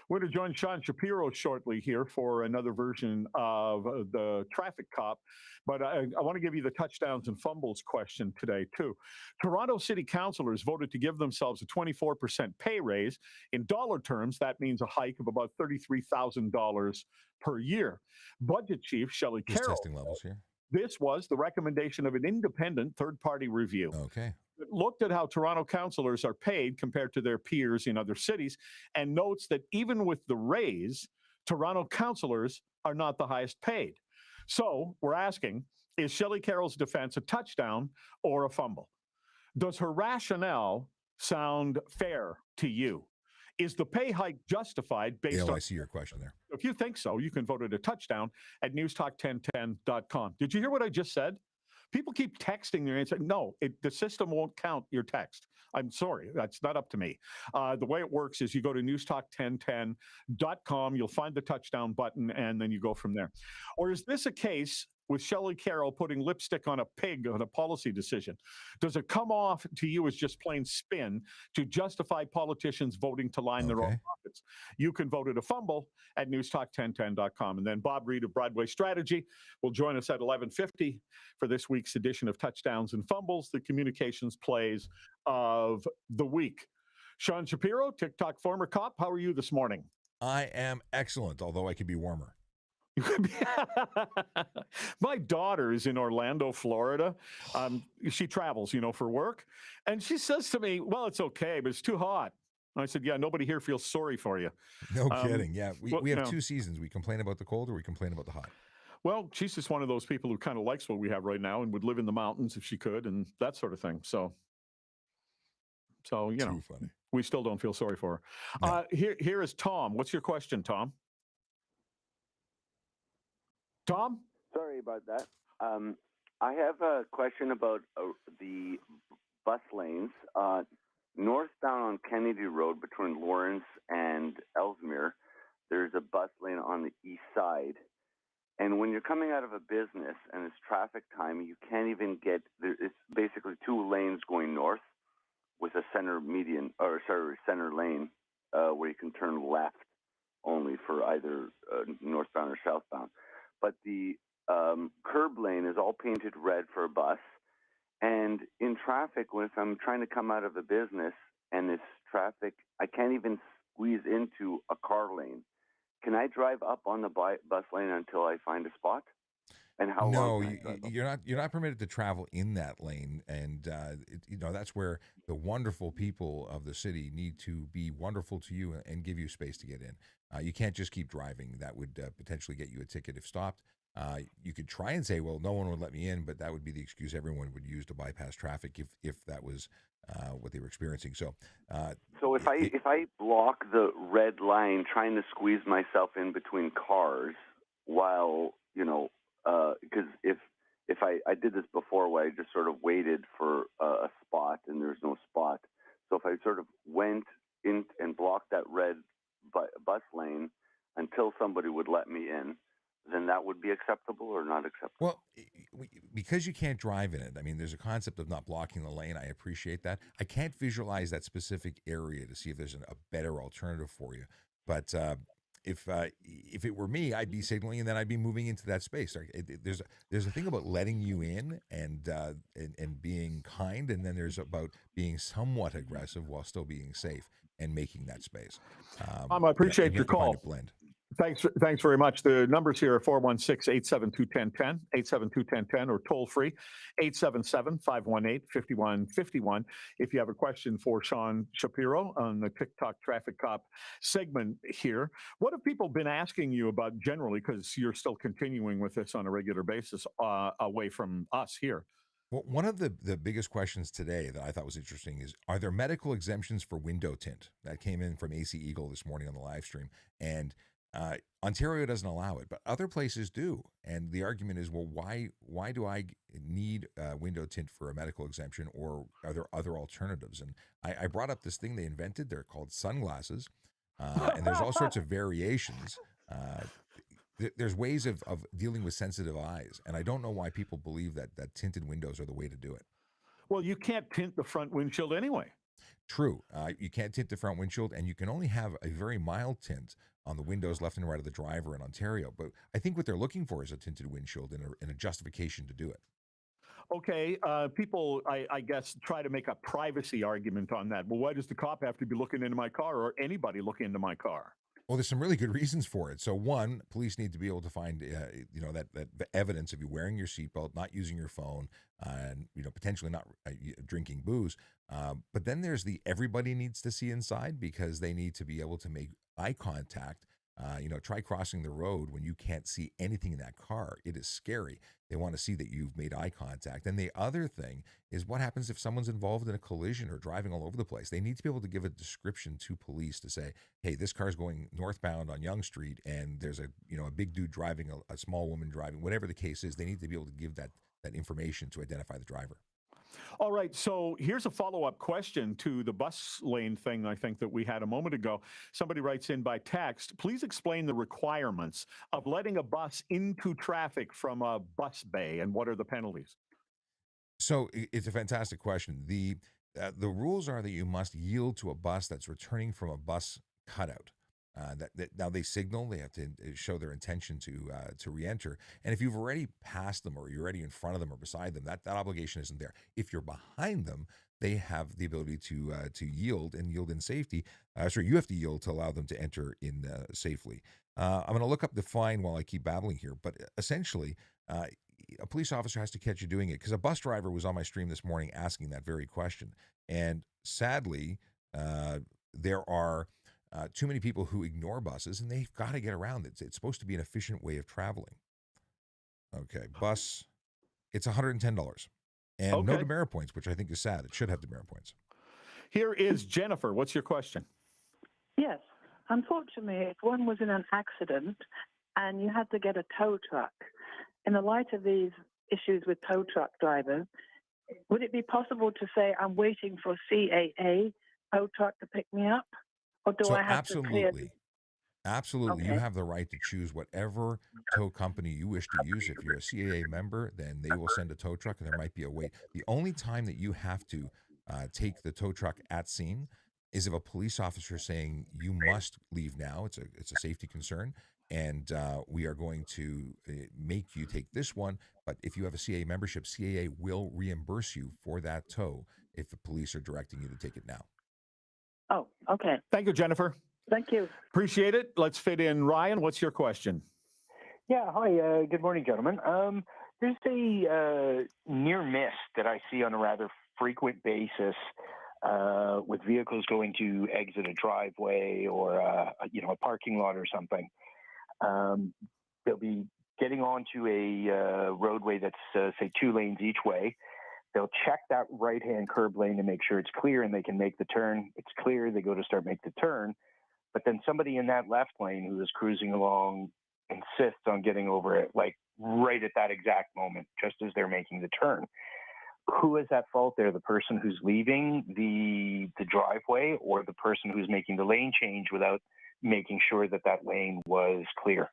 We're going to join Sean Shapiro shortly here for another version of the Traffic Cop. But I want to give you the touchdowns and fumbles question today, too. Toronto City Councillors voted to give themselves a 24% pay raise. In dollar terms, that means a hike of about $33,000 per year. Budget Chief Shelley Carroll. Testing levels here. This was the recommendation of an independent third-party review. Okay. It looked at how Toronto councillors are paid compared to their peers in other cities and notes that even with the raise, Toronto councillors are not the highest paid. So we're asking, is Shelley Carroll's defense a touchdown or a fumble? Does her rationale sound fair to you? Is the pay hike justified based on... I see your question there. If you think so, you can vote it a touchdown at newstalk1010.com. Did you hear what I just said? People keep texting there and saying, no, the system won't count your text. I'm sorry, that's not up to me. The way it works is you go to newstalk1010.com, you'll find the touchdown button, and then you go from there. Or is this a case with Shelley Carroll putting lipstick on a pig on a policy decision? Does it come off to you as just plain spin to justify politicians voting to line their own pockets? You can vote it a fumble at newstalk1010.com. And then Bob Reed of Broadway Strategy will join us at 11:50 for this week's edition of Touchdowns and Fumbles, the communications plays of the week. Sean Shapiro, TikTok former cop, how are you this morning? I am excellent, although I could be warmer. My daughter is in Orlando, Florida. She travels, for work. And she says to me, well, it's okay, but it's too hot. And I said, yeah, nobody here feels sorry for you. No kidding. Yeah, we have two seasons. We complain about the cold or we complain about the hot. Well, she's just one of those people who kind of likes what we have right now and would live in the mountains if she could and that sort of thing. So So, Too funny. we still don't feel sorry for her. No. Here is Tom. What's your question, Tom? Tom? Sorry about that. I have a question about the bus lanes. Northbound on Kennedy Road between Lawrence and Ellesmere, there's a bus lane on the east side. And when you're coming out of a business and it's traffic time, you can't even get there. It's basically two lanes going north with a center lane where you can turn left only for either northbound or southbound. But the curb lane is all painted red for a bus. And in traffic, if I'm trying to come out of a business and it's traffic, I can't even squeeze into a car lane. Can I drive up on the bus lane until I find a spot? And how long? No, you're not permitted to travel in that lane, and that's where the wonderful people of the city need to be wonderful to you and give you space to get in. You can't just keep driving. That would potentially get you a ticket if stopped. You could try and say, well, no one would let me in, but that would be the excuse everyone would use to bypass traffic if that was what they were experiencing. So if I block the red line trying to squeeze myself in between cars while, because if I did this before where I just sort of waited for a spot and there's no spot. So if I sort of went in and blocked that red bus lane until somebody would let me in, then that would be acceptable or not acceptable? Well, because you can't drive in it, I mean, there's a concept of not blocking the lane. I appreciate that. I can't visualize that specific area to see if there's a better alternative for you. But if it were me, I'd be signaling and then I'd be moving into that space. There's a thing about letting you in and being kind, and then there's about being somewhat aggressive while still being safe and making that space. I appreciate your call. Find a blend. Thanks very much. The numbers here are 416-872-1010, 872-1010, or toll free, 877-518-5151. If you have a question for Sean Shapiro on the TikTok Traffic Cop segment here, what have people been asking you about generally, because you're still continuing with this on a regular basis away from us here? Well, one of the biggest questions today that I thought was interesting is, are there medical exemptions for window tint? That came in from AC Eagle this morning on the live stream. And Ontario doesn't allow it, but other places do. And the argument is, well, why do I need window tint for a medical exemption, or are there other alternatives? And I brought up this thing they invented. They're called sunglasses, and there's all sorts of variations. There's ways of dealing with sensitive eyes, and I don't know why people believe that tinted windows are the way to do it. Well, you can't tint the front windshield anyway. True. You can't tint the front windshield, and you can only have a very mild tint on the windows left and right of the driver in Ontario. But I think what they're looking for is a tinted windshield and a justification to do it. Okay, people, I guess, try to make a privacy argument on that. Well, why does the cop have to be looking into my car, or anybody look into my car? Well, there's some really good reasons for it. So one, police need to be able to find, that the evidence of you wearing your seatbelt, not using your phone, and potentially not drinking booze. But then there's everybody needs to see inside, because they need to be able to make eye contact. Try crossing the road when you can't see anything in that car. It is scary. They want to see that you've made eye contact. And the other thing is, what happens if someone's involved in a collision or driving all over the place? They need to be able to give a description to police to say, hey, this car's going northbound on Yonge Street, and there's a big dude driving, a small woman driving, whatever the case is. They need to be able to give that information to identify the driver. All right, so here's a follow-up question to the bus lane thing I think that we had a moment ago. Somebody writes in by text, please explain the requirements of letting a bus into traffic from a bus bay, and what are the penalties? So it's a fantastic question. The rules are that you must yield to a bus that's returning from a bus cutout. Now they signal, they have to show their intention to re-enter. And if you've already passed them, or you're already in front of them or beside them, that obligation isn't there. If you're behind them, they have the ability to yield and yield in safety. You have to yield to allow them to enter in safely. I'm going to look up the fine while I keep babbling here, but essentially, a police officer has to catch you doing it, because a bus driver was on my stream this morning asking that very question. And sadly, there are too many people who ignore buses, and they've got to get around it. It's supposed to be an efficient way of traveling. Okay, bus, it's $110. And no demerit points, which I think is sad. It should have demerit points. Here is Jennifer. What's your question? Yes. Unfortunately, if one was in an accident and you had to get a tow truck, in the light of these issues with tow truck drivers, would it be possible to say I'm waiting for CAA tow truck to pick me up? Or do So I have to clear? absolutely, you Okay. have the right to choose whatever tow company you wish to use. If you're a CAA member, then they will send a tow truck, and there might be a wait. The only time that you have to take the tow truck at scene is if a police officer is saying you must leave now. It's a safety concern, and we are going to make you take this one. But if you have a CAA membership, CAA will reimburse you for that tow if the police are directing you to take it now. Oh, okay. Thank you, Jennifer. Thank you. Appreciate it. Let's fit in Ryan. What's your question? Yeah, hi. Good morning, gentlemen. There's a near miss that I see on a rather frequent basis with vehicles going to exit a driveway or a parking lot or something. They'll be getting onto a roadway that's say 2 lanes each way. They'll check that right-hand curb lane to make sure it's clear and they can make the turn. It's clear. They go to start make the turn. But then somebody in that left lane who is cruising along insists on getting over it, like right at that exact moment, just as they're making the turn. Who is at fault there? The person who's leaving the driveway, or the person who's making the lane change without making sure that that lane was clear?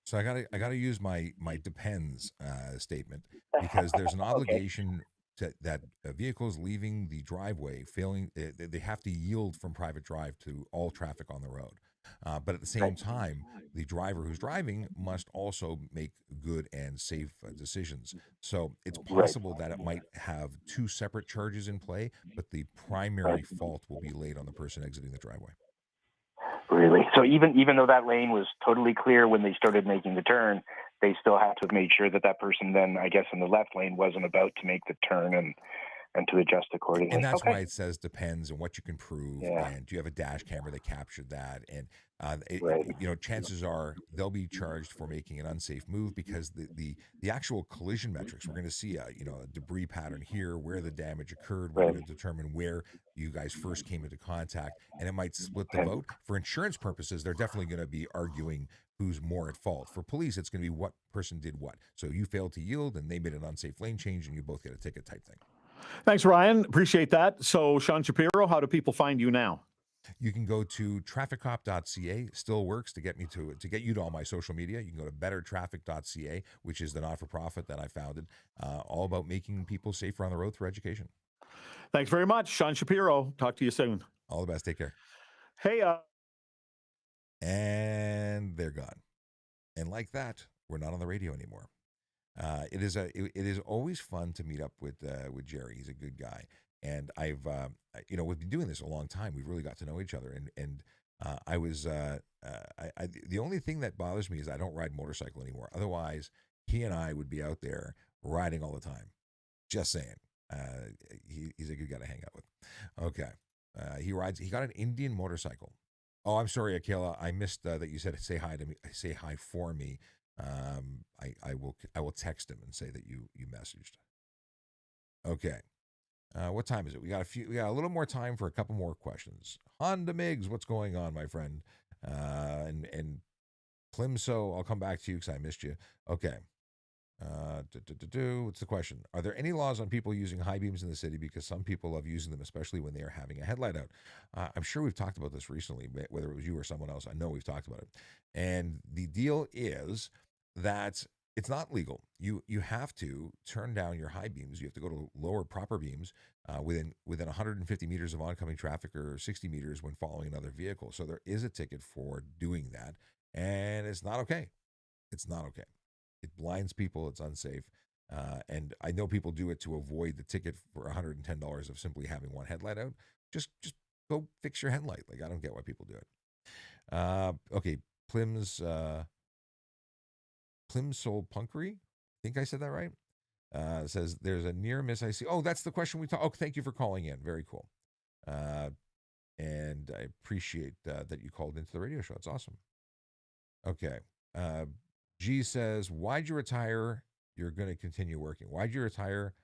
So I gotta use my depends statement, because there's an Okay. obligation that vehicles leaving the driveway they have to yield from private drive to all traffic on the road. But at the same time, the driver who's driving must also make good and safe decisions. So it's possible that it might have 2 separate charges in play, but the primary fault will be laid on the person exiting the driveway. Really? So even though that lane was totally clear when they started making the turn, they still have to have made sure that person then, I guess, in the left lane wasn't about to make the turn and to adjust accordingly. And that's why it says depends on what you can prove, Yeah. and do you have a dash camera that captured that, and Right. chances are they'll be charged for making an unsafe move, because the actual collision metrics, we're going to see a debris pattern here where the damage occurred. We're Right. going to determine where you guys first came into contact, and it might split the vote. For insurance purposes, they're definitely going to be arguing who's more at fault. For police, it's going to be what person did what. So you failed to yield and they made an unsafe lane change, and you both get a ticket type thing. Thanks, Ryan. Appreciate that. So, Sean Shapiro, how do people find you now? You can go to trafficcop.ca. Still works to get you to all my social media. You can go to bettertraffic.ca, which is the not-for-profit that I founded, all about making people safer on the road through education. Thanks very much, Sean Shapiro. Talk to you soon. All the best. Take care. Hey, and they're gone. And like that, we're not on the radio anymore. It is always fun to meet up with Jerry. He's a good guy, and I've we've been doing this a long time. We've really got to know each other, and the only thing that bothers me is I don't ride motorcycle anymore. Otherwise, he and I would be out there riding all the time. Just saying. He's a good guy to hang out with. Okay. He got an Indian motorcycle. Oh, I'm sorry, a.k.a. I missed that you said say hi to me. Say hi for me. I will text him and say that you messaged. Okay. What time is it? We got a little more time for a couple more questions. Honda Miggs, what's going on, my friend? And Plimso, I'll come back to you because I missed you. Okay. What's the question? Are there any laws on people using high beams in the city? Because some people love using them, especially when they are having a headlight out. I'm sure we've talked about this recently, whether it was you or someone else. I know we've talked about it. And the deal is that it's not legal. You have to turn down your high beams. You have to go to lower proper beams within 150 meters of oncoming traffic, or 60 meters when following another vehicle. So there is a ticket for doing that, and it's not okay. It's not okay. It blinds people. It's unsafe. And I know people do it to avoid the ticket for $110 of simply having one headlight out. Just go fix your headlight. Like, I don't get why people do it. Okay, Plimsoul Punkery. I think I said that right. Says there's a near miss I see. Oh, that's the question we talked. Oh, thank you for calling in. Very cool. And I appreciate that you called into the radio show. It's awesome. Okay. G says, why'd you retire? You're going to continue working. Why'd you retire?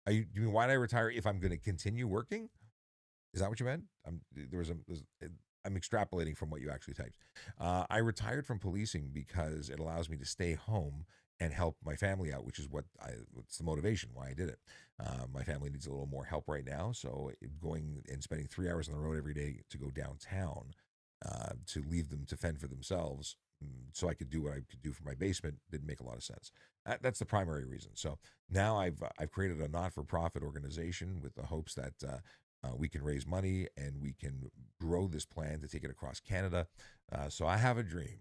You mean, why'd I retire if I'm going to continue working? Is that what you meant? I'm extrapolating from what you actually typed. I retired from policing because it allows me to stay home and help my family out, which is what's the motivation why I did it. My family needs a little more help right now, so going and spending 3 hours on the road every day to go downtown to leave them to fend for themselves, so I could do what I could do for my basement didn't make a lot of sense. That's the primary reason. So now I've created a not-for-profit organization with the hopes that we can raise money and we can grow this plan to take it across Canada. So I have a dream.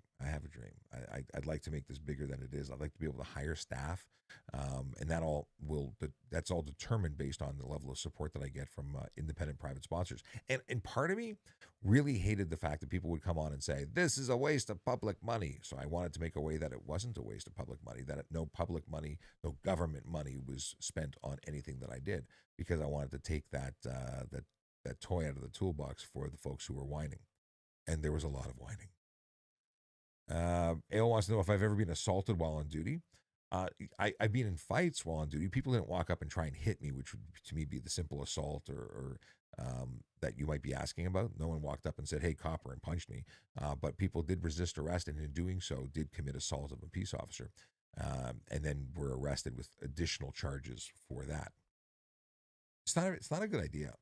I'd like to make this bigger than it is. I'd like to be able to hire staff, and that's all determined based on the level of support that I get from independent private sponsors. And part of me really hated the fact that people would come on and say this is a waste of public money. So I wanted to make a way that it wasn't a waste of public money, that no public money, no government money was spent on anything that I did, because I wanted to take that toy out of the toolbox for the folks who were whining, and there was a lot of whining. Ale wants to know if I've ever been assaulted while on duty. I've been in fights while on duty. People didn't walk up and try and hit me, which would to me be the simple assault or that you might be asking about. No one walked up and said, "Hey, copper," and punched me. But people did resist arrest, and in doing so, did commit assault of a peace officer, and then were arrested with additional charges for that. It's not a good idea.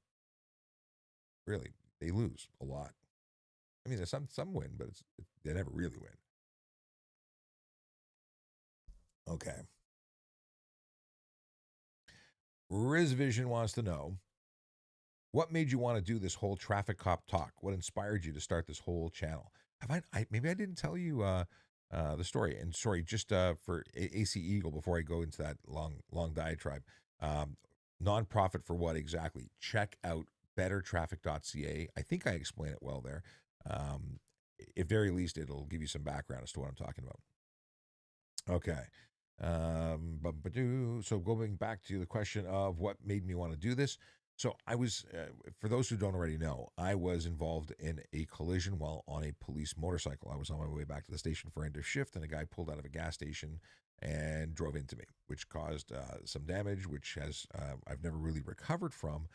Really, they lose a lot. I mean, there's some win, but they never really win. Okay. Riz Vision wants to know, what made you want to do this whole traffic cop talk? What inspired you to start this whole channel? Maybe I didn't tell you the story. And sorry, just for AC Eagle, before I go into that long diatribe, nonprofit for what exactly? Check out bettertraffic.ca. I think I explain it well there. At very least, it'll give you some background as to what I'm talking about. Okay. So going back to the question of what made me want to do this. So I was, for those who don't already know, I was involved in a collision while on a police motorcycle. I was on my way back to the station for end of shift, and a guy pulled out of a gas station and drove into me, which caused some damage, which I've never really recovered from.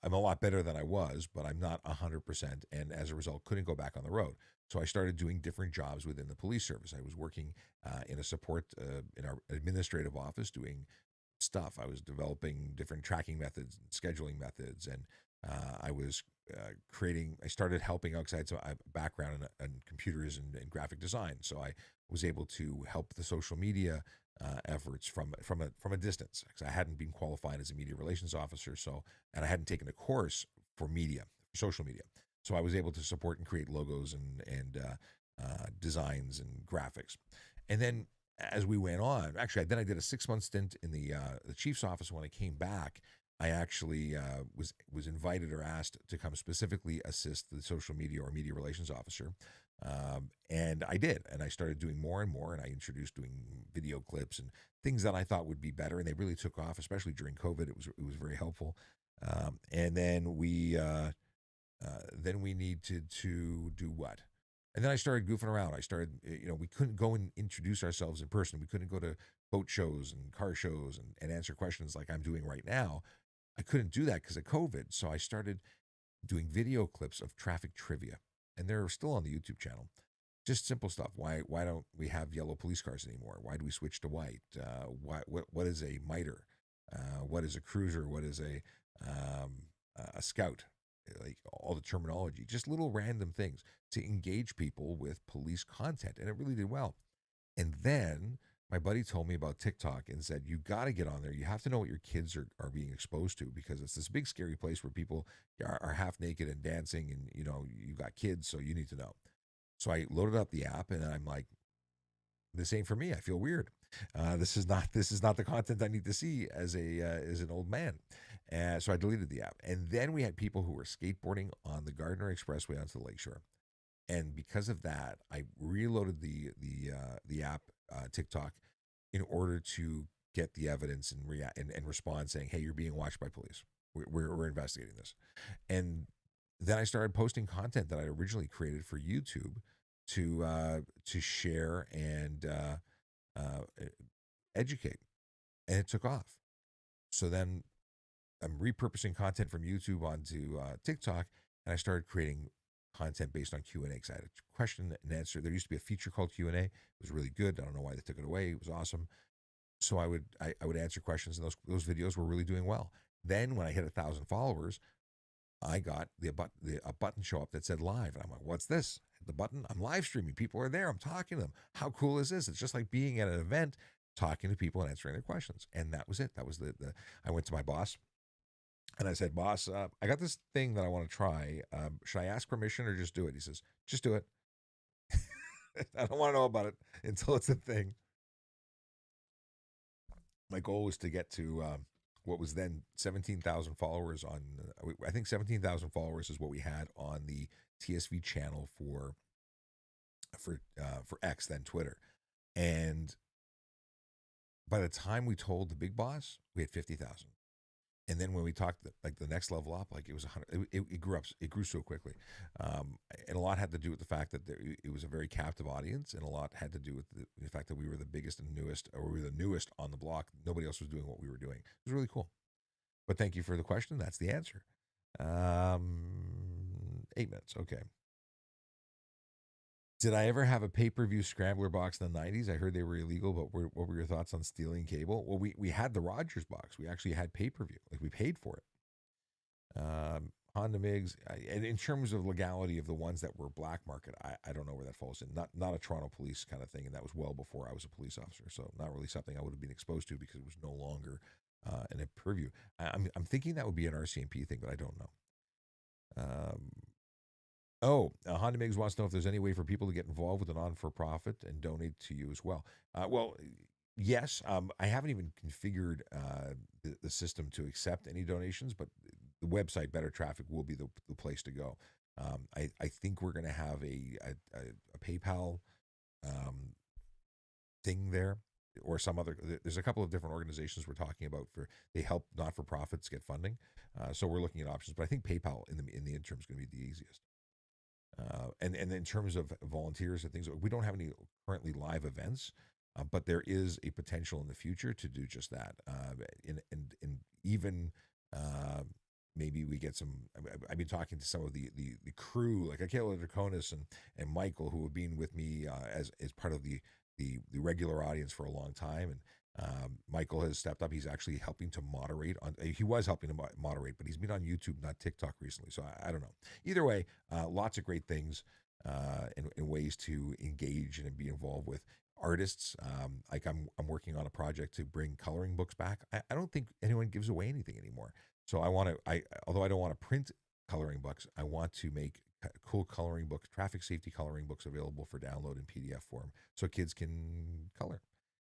I'm a lot better than I was, but I'm not 100%, and as a result, couldn't go back on the road. So I started doing different jobs within the police service. I was working in a support in our administrative office doing stuff. I was developing different tracking methods and scheduling methods, and I was I started helping out because I had some background in computers and graphic design. So I was able to help the social media efforts from a distance, because I hadn't been qualified as a media relations officer. And I hadn't taken a course for social media. So I was able to support and create logos and designs and graphics. And then as we went on, actually, then I did a 6-month stint in the chief's office. When I came back, I actually was invited or asked to come specifically assist the social media or media relations officer. And I did, and I started doing more and more, and I introduced doing video clips and things that I thought would be better, and they really took off, especially during COVID. It was very helpful. And then we needed to do what? And then I started goofing around. I started, we couldn't go and introduce ourselves in person. We couldn't go to boat shows and car shows and answer questions like I'm doing right now. I couldn't do that because of COVID. So I started doing video clips of traffic trivia, and they're still on the YouTube channel. Just simple stuff. Why don't we have yellow police cars anymore? Why do we switch to white? What is a miter? What is a cruiser? What is a scout? Like all the terminology, just little random things to engage people with police content, and it really did well. And then my buddy told me about TikTok and said, you got to get on there. You have to know what your kids are being exposed to, because it's this big scary place where people are half naked and dancing, and you've got kids, so you need to know. So I loaded up the app, and I'm like, this ain't for me. I feel weird. This is not the content I need to see as an old man. So I deleted the app. And then we had people who were skateboarding on the Gardner Expressway onto the lakeshore. And because of that, I reloaded the app, TikTok, in order to get the evidence and respond saying, hey, you're being watched by police. We're investigating this. And then I started posting content that I originally created for YouTube to share and educate. And it took off. So then I'm repurposing content from YouTube onto TikTok, and I started creating content based on Q&A. Because I had a question and answer. There used to be a feature called Q&A. It was really good. I don't know why they took it away. It was awesome. So I would answer questions, and those videos were really doing well. Then when I hit 1,000 followers, I got a button show up that said live, and I'm like, what's this? The button. I'm live streaming. People are there. I'm talking to them. How cool is this? It's just like being at an event, talking to people and answering their questions. And that was it. That was the I went to my boss. And I said, boss, I got this thing that I want to try. Should I ask permission or just do it? He says, just do it. I don't want to know about it until it's a thing. My goal was to get to what was then 17,000 followers on, I think 17,000 followers is what we had on the TSV channel for X, then Twitter. And by the time we told the big boss, we had 50,000. And then when we talked like the next level up, like it was 100, it grew up, it grew so quickly. And a lot had to do with the fact that it was a very captive audience, and a lot had to do with the fact that we were the biggest and newest, or we were the newest on the block. Nobody else was doing what we were doing. It was really cool. But thank you for the question. That's the answer. 8 minutes. Okay. Did I ever have a pay-per-view scrambler box in the 90s? I heard they were illegal, but what were your thoughts on stealing cable? Well, we had the Rogers box. We actually had pay-per-view. Like, we paid for it. Honda MIGs, and in terms of legality of the ones that were black market, I don't know where that falls in. Not a Toronto police kind of thing, and that was well before I was a police officer, so not really something I would have been exposed to because it was no longer an pay-per-view. I'm thinking that would be an RCMP thing, but I don't know. Honda Migs wants to know if there's any way for people to get involved with a non-for-profit and donate to you as well. Well, yes. I haven't even configured the system to accept any donations, but the website Better Traffic will be the place to go. I think we're going to have a PayPal thing there, or some other. There's a couple of different organizations we're talking about they help not-for-profits get funding. So we're looking at options, but I think PayPal in the interim is going to be the easiest. And in terms of volunteers and things, we don't have any currently live events, but there is a potential in the future to do just that. And even maybe we get some. I've been talking to some of the crew, like a.k.a. Draconis and Michael, who have been with me as part of the regular audience for a long time. And Michael has stepped up. He's actually helping to moderate he was helping to moderate, but he's been on YouTube, not TikTok recently. So I don't know. Either way, lots of great things and ways to engage and be involved with artists. Like I'm working on a project to bring coloring books back. I don't think anyone gives away anything anymore. So although I don't want to print coloring books, I want to make cool coloring books, traffic safety coloring books available for download in PDF form so kids can color.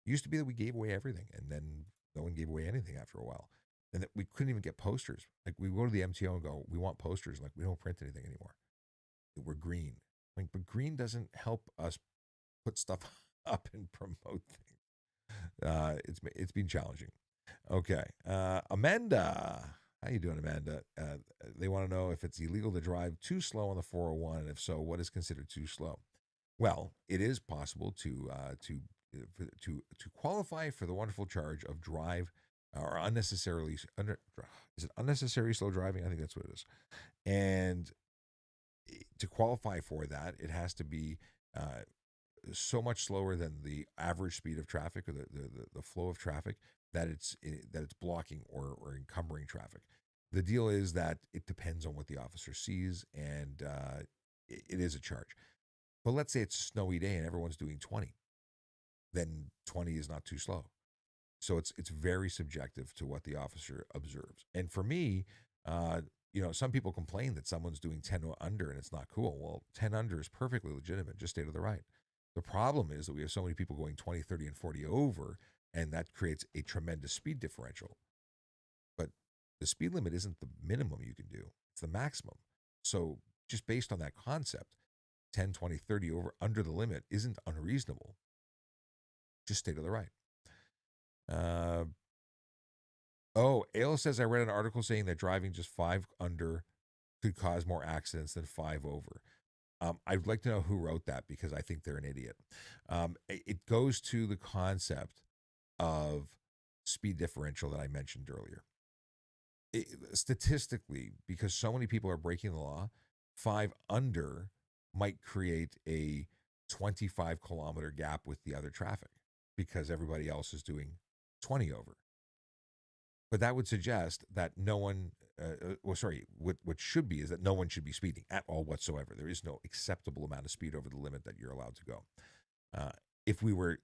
It used to be that we gave away everything, and then no one gave away anything after a while. And that we couldn't even get posters. Like, we go to the MTO and go, we want posters. Like, we don't print anything anymore. We're green. Like, but green doesn't help us put stuff up and promote things. It's been challenging. Okay. Amanda. How you doing, Amanda? They want to know if it's illegal to drive too slow on the 401, and if so, what is considered too slow? Well, it is possible to qualify for the wonderful charge of drive or unnecessarily is it unnecessary slow driving? I think that's what it is. And to qualify for that, it has to be so much slower than the average speed of traffic, or the flow of traffic, that it's blocking or encumbering traffic. The deal is that it depends on what the officer sees, and it is a charge. But let's say it's a snowy day and everyone's doing 20. Then 20 is not too slow. So it's very subjective to what the officer observes. And for me, some people complain that someone's doing 10 under and it's not cool. Well, 10 under is perfectly legitimate. Just stay to the right. The problem is that we have so many people going 20, 30, and 40 over, and that creates a tremendous speed differential. But the speed limit isn't the minimum you can do. It's the maximum. So just based on that concept, 10, 20, 30 over under the limit isn't unreasonable. Just stay to the right. Ale says, I read an article saying that driving just 5 under could cause more accidents than 5 over. I'd like to know who wrote that, because I think they're an idiot. It goes to the concept of speed differential that I mentioned earlier. statistically, because so many people are breaking the law, 5 under might create a 25-kilometer gap with the other traffic because everybody else is doing 20 over. But that would suggest that no one, what should be is that no one should be speeding at all whatsoever. There is no acceptable amount of speed over the limit that you're allowed to go. If we were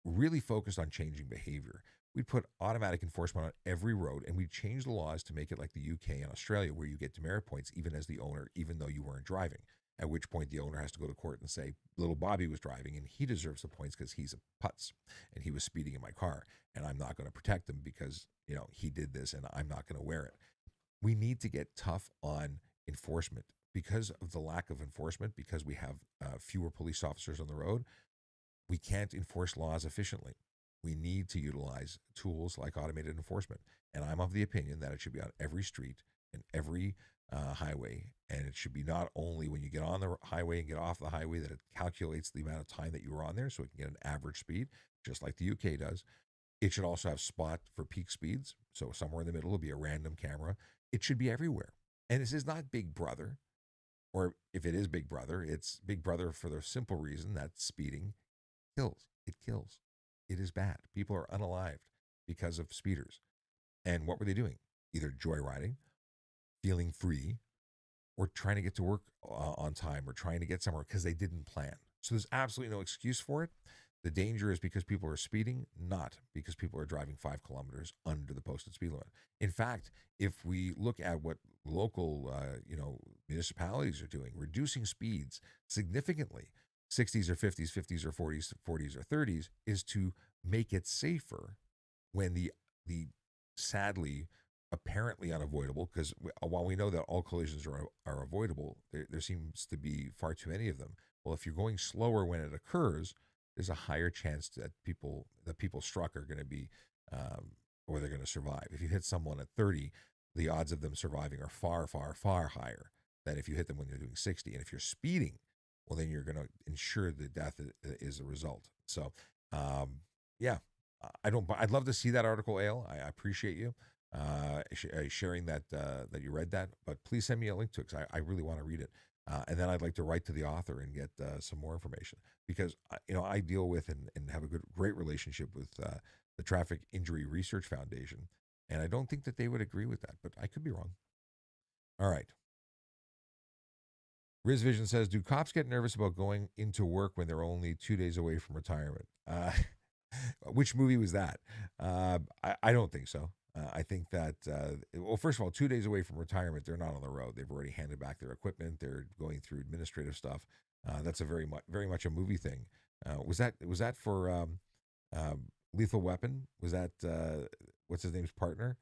really focused on changing behavior, we'd put automatic enforcement on every road, and we'd change the laws to make it like the UK and Australia, where you get demerit points even as the owner, even though you weren't driving. At which point the owner has to go to court and say, little Bobby was driving and he deserves the points because he's a putz and he was speeding in my car, and I'm not going to protect him because, he did this and I'm not going to wear it. We need to get tough on enforcement because of the lack of enforcement, because we have fewer police officers on the road. We can't enforce laws efficiently. We need to utilize tools like automated enforcement. And I'm of the opinion that it should be on every street and every highway. And it should be not only when you get on the highway and get off the highway that it calculates the amount of time that you were on there so it can get an average speed, just like the UK does. It should also have spot for peak speeds. So somewhere in the middle will be a random camera. It should be everywhere. And this is not Big Brother. Or if it is Big Brother, it's Big Brother for the simple reason that speeding kills. It kills. It is bad. People are unalived because of speeders. And what were they doing? Either joyriding, feeling free, or trying to get to work on time, or trying to get somewhere because they didn't plan. So there's absolutely no excuse for it. The danger is because people are speeding, not because people are driving 5 kilometers under the posted speed limit. In fact, if we look at what local, municipalities are doing, reducing speeds significantly, 60s or 50s, 50s or 40s, 40s or 30s, is to make it safer when the sadly apparently unavoidable, because while we know that all collisions are avoidable, there seems to be far too many of them. Well, if you're going slower when it occurs, there's a higher chance that people struck are going to be, or they're going to survive. If you hit someone at 30, the odds of them surviving are far, far, far higher than if you hit them when you're doing 60. And if you're speeding, well, then you're going to ensure the death is a result. So, I'd love to see that article, Ale. I appreciate you sharing that you read that, but please send me a link to it because I really want to read it. And then I'd like to write to the author and get some more information, because I deal with and have a great relationship with the Traffic Injury Research Foundation, and I don't think that they would agree with that, but I could be wrong. All right. Riz Vision says, do cops get nervous about going into work when they're only 2 days away from retirement? Which movie was that? I don't think so. I think that, first of all, 2 days away from retirement, they're not on the road. They've already handed back their equipment. They're going through administrative stuff. That's a very much a movie thing. Was that for Lethal Weapon? Was that what's his name's partner?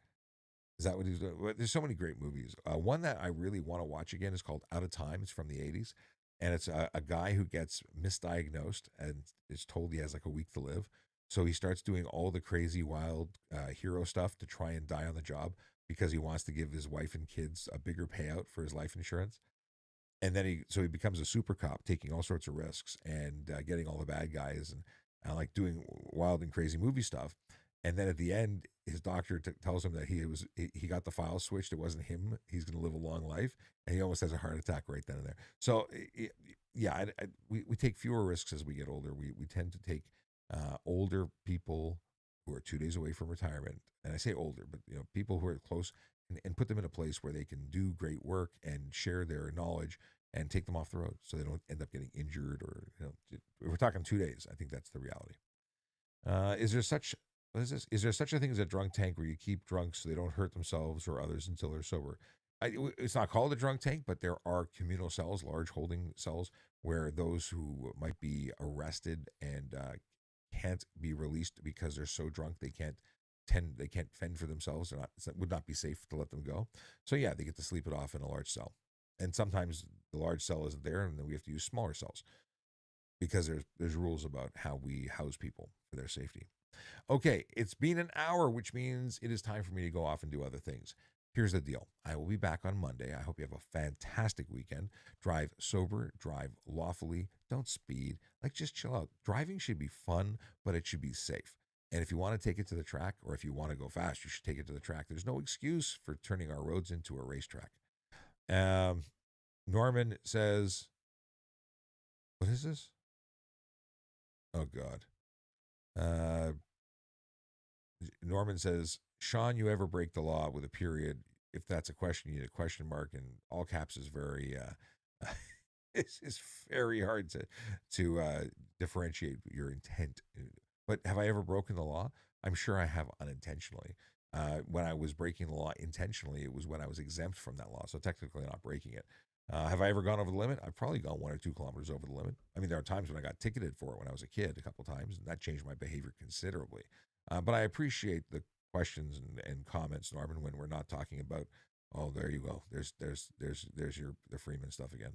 Is that what he's doing? There's so many great movies. One that I really want to watch again is called Out of Time. It's from the 80s. And it's a guy who gets misdiagnosed and is told he has like a week to live. So he starts doing all the crazy, wild hero stuff to try and die on the job because he wants to give his wife and kids a bigger payout for his life insurance. And then he becomes a super cop, taking all sorts of risks and getting all the bad guys and like doing wild and crazy movie stuff. And then at the end, his doctor tells him that he got the file switched. It wasn't him. He's going to live a long life. And he almost has a heart attack right then and there. So, we take fewer risks as we get older. We tend to take older people who are 2 days away from retirement. And I say older, but people who are close and put them in a place where they can do great work and share their knowledge and take them off the road so they don't end up getting injured or, if we're talking 2 days, I think that's the reality. Is there such a thing as a drunk tank where you keep drunks so they don't hurt themselves or others until they're sober? It's not called a drunk tank, but there are communal cells, large holding cells, where those who might be arrested and can't be released because they're so drunk they can't fend for themselves. It would not be safe to let them go. So yeah, they get to sleep it off in a large cell. And sometimes the large cell isn't there, and then we have to use smaller cells because there's rules about how we house people for their safety. Okay, it's been an hour, which means it is time for me to go off and do other things. Here's the deal. I will be back on Monday. I hope you have a fantastic weekend. Drive sober, drive lawfully, don't speed. Just chill out. Driving should be fun, but it should be safe. And if you want to take it to the track, or if you want to go fast, you should take it to the track. There's no excuse for turning our roads into a racetrack. Norman says, what is this? Oh, God. Norman says, Sean, you ever break the law with a period? If that's a question, you need a question mark, and all caps is very, it's very hard to differentiate your intent. But have I ever broken the law? I'm sure I have unintentionally. When I was breaking the law intentionally, it was when I was exempt from that law. So technically not breaking it. Have I ever gone over the limit? I've probably gone 1 or 2 kilometers over the limit. I mean, there are times when I got ticketed for it when I was a kid, a couple times, and that changed my behavior considerably. But I appreciate the questions and comments, Norman, when we're not talking about, oh, there you go. There's the Freeman stuff again.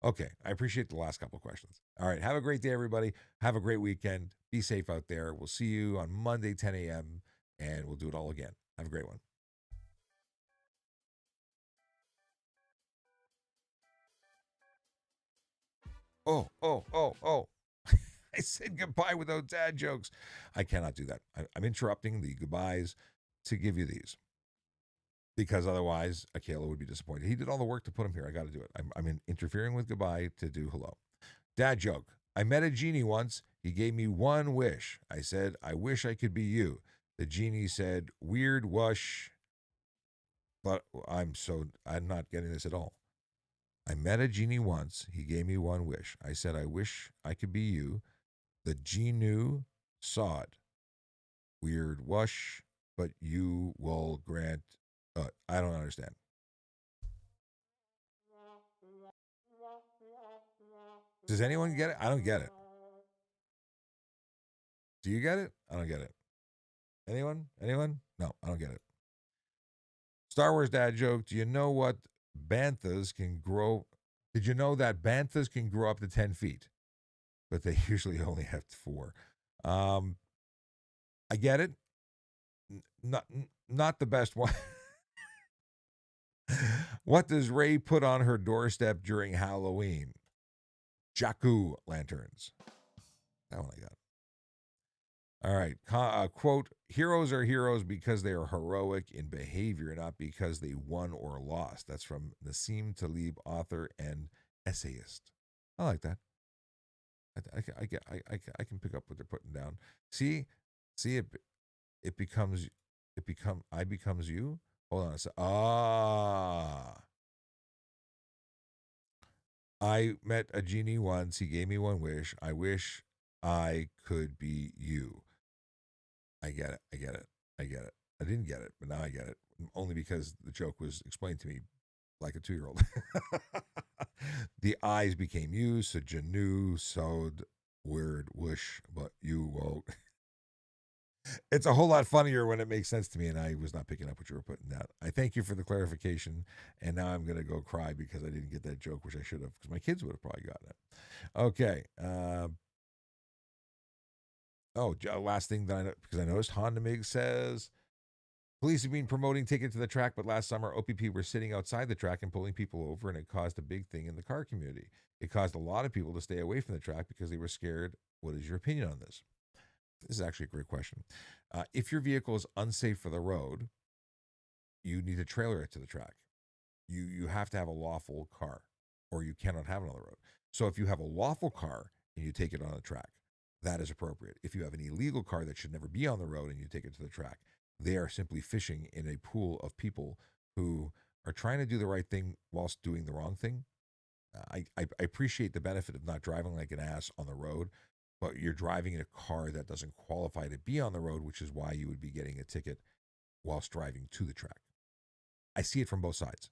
Okay, I appreciate the last couple of questions. All right, have a great day, everybody. Have a great weekend. Be safe out there. We'll see you on Monday, 10 a.m., and we'll do it all again. Have a great one. Oh. I said goodbye without dad jokes. I cannot do that. I'm interrupting the goodbyes to give you these, because otherwise a.k.a. would be disappointed. He did all the work to put him here. I got to do it. I'm interfering with goodbye to do hello. Dad joke. I met a genie once. He gave me one wish. I said, I wish I could be you. The genie said, weird wush. But I'm not getting this at all. I met a genie once. He gave me one wish. I said, I wish I could be you. The genie saw it. Weird wush, but you will grant. I don't understand. Does anyone get it? I don't get it. Do you get it? I don't get it. Anyone? No, I don't get it. Star Wars dad joke. Do you know what banthas can grow? Did you know that banthas can grow up to 10 feet? But they usually only have 4. I get it. Not the best one. What does Ray put on her doorstep during Halloween? Jack-o'-lanterns. That one I got. All right. Quote, heroes are heroes because they are heroic in behavior, not because they won or lost. That's from Nassim Taleb, author and essayist. I like that. I can pick up what they're putting down. See it becomes I becomes you. Hold on a sec. I met a genie once. He gave me one wish. I wish I could be you. I get it. I didn't get it, but now I get it. Only because the joke was explained to me like a 2-year-old. The eyes became you, so Janu sewed word wish, but you won't. It's a whole lot funnier when it makes sense to me, and I was not picking up what you were putting down. I thank you for the clarification, and now I'm going to go cry because I didn't get that joke, which I should have, because my kids would have probably gotten it. Okay. Last thing that I know, because I noticed Honda Mig says, police have been promoting Ticket to the Track, but last summer OPP were sitting outside the track and pulling people over, and it caused a big thing in the car community. It caused a lot of people to stay away from the track because they were scared. What is your opinion on this? This is actually a great question. If your vehicle is unsafe for the road, you need to trailer it to the track. You have to have a lawful car, or you cannot have it on the road. So if you have a lawful car and you take it on the track, that is appropriate. If you have an illegal car that should never be on the road and you take it to the track, they are simply fishing in a pool of people who are trying to do the right thing whilst doing the wrong thing. I appreciate the benefit of not driving like an ass on the road, but you're driving in a car that doesn't qualify to be on the road, which is why you would be getting a ticket whilst driving to the track. I see it from both sides.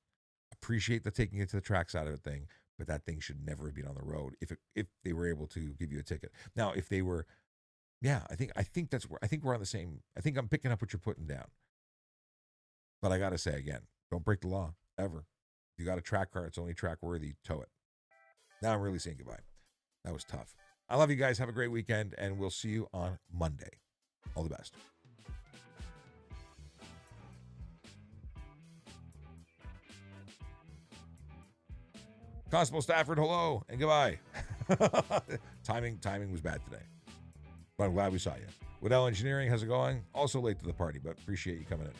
Appreciate the taking it to the track side of the thing, but that thing should never have been on the road if they were able to give you a ticket. Now, if they were, I think that's where, I think we're on the same, I think I'm picking up what you're putting down. But I got to say again, don't break the law, ever. If you got a track car, it's only track worthy, tow it. Now I'm really saying goodbye. That was tough. I love you guys. Have a great weekend, and we'll see you on Monday. All the best. Constable Stafford, hello, and goodbye. Timing was bad today, but I'm glad we saw you. Waddell Engineering, how's it going? Also late to the party, but appreciate you coming in.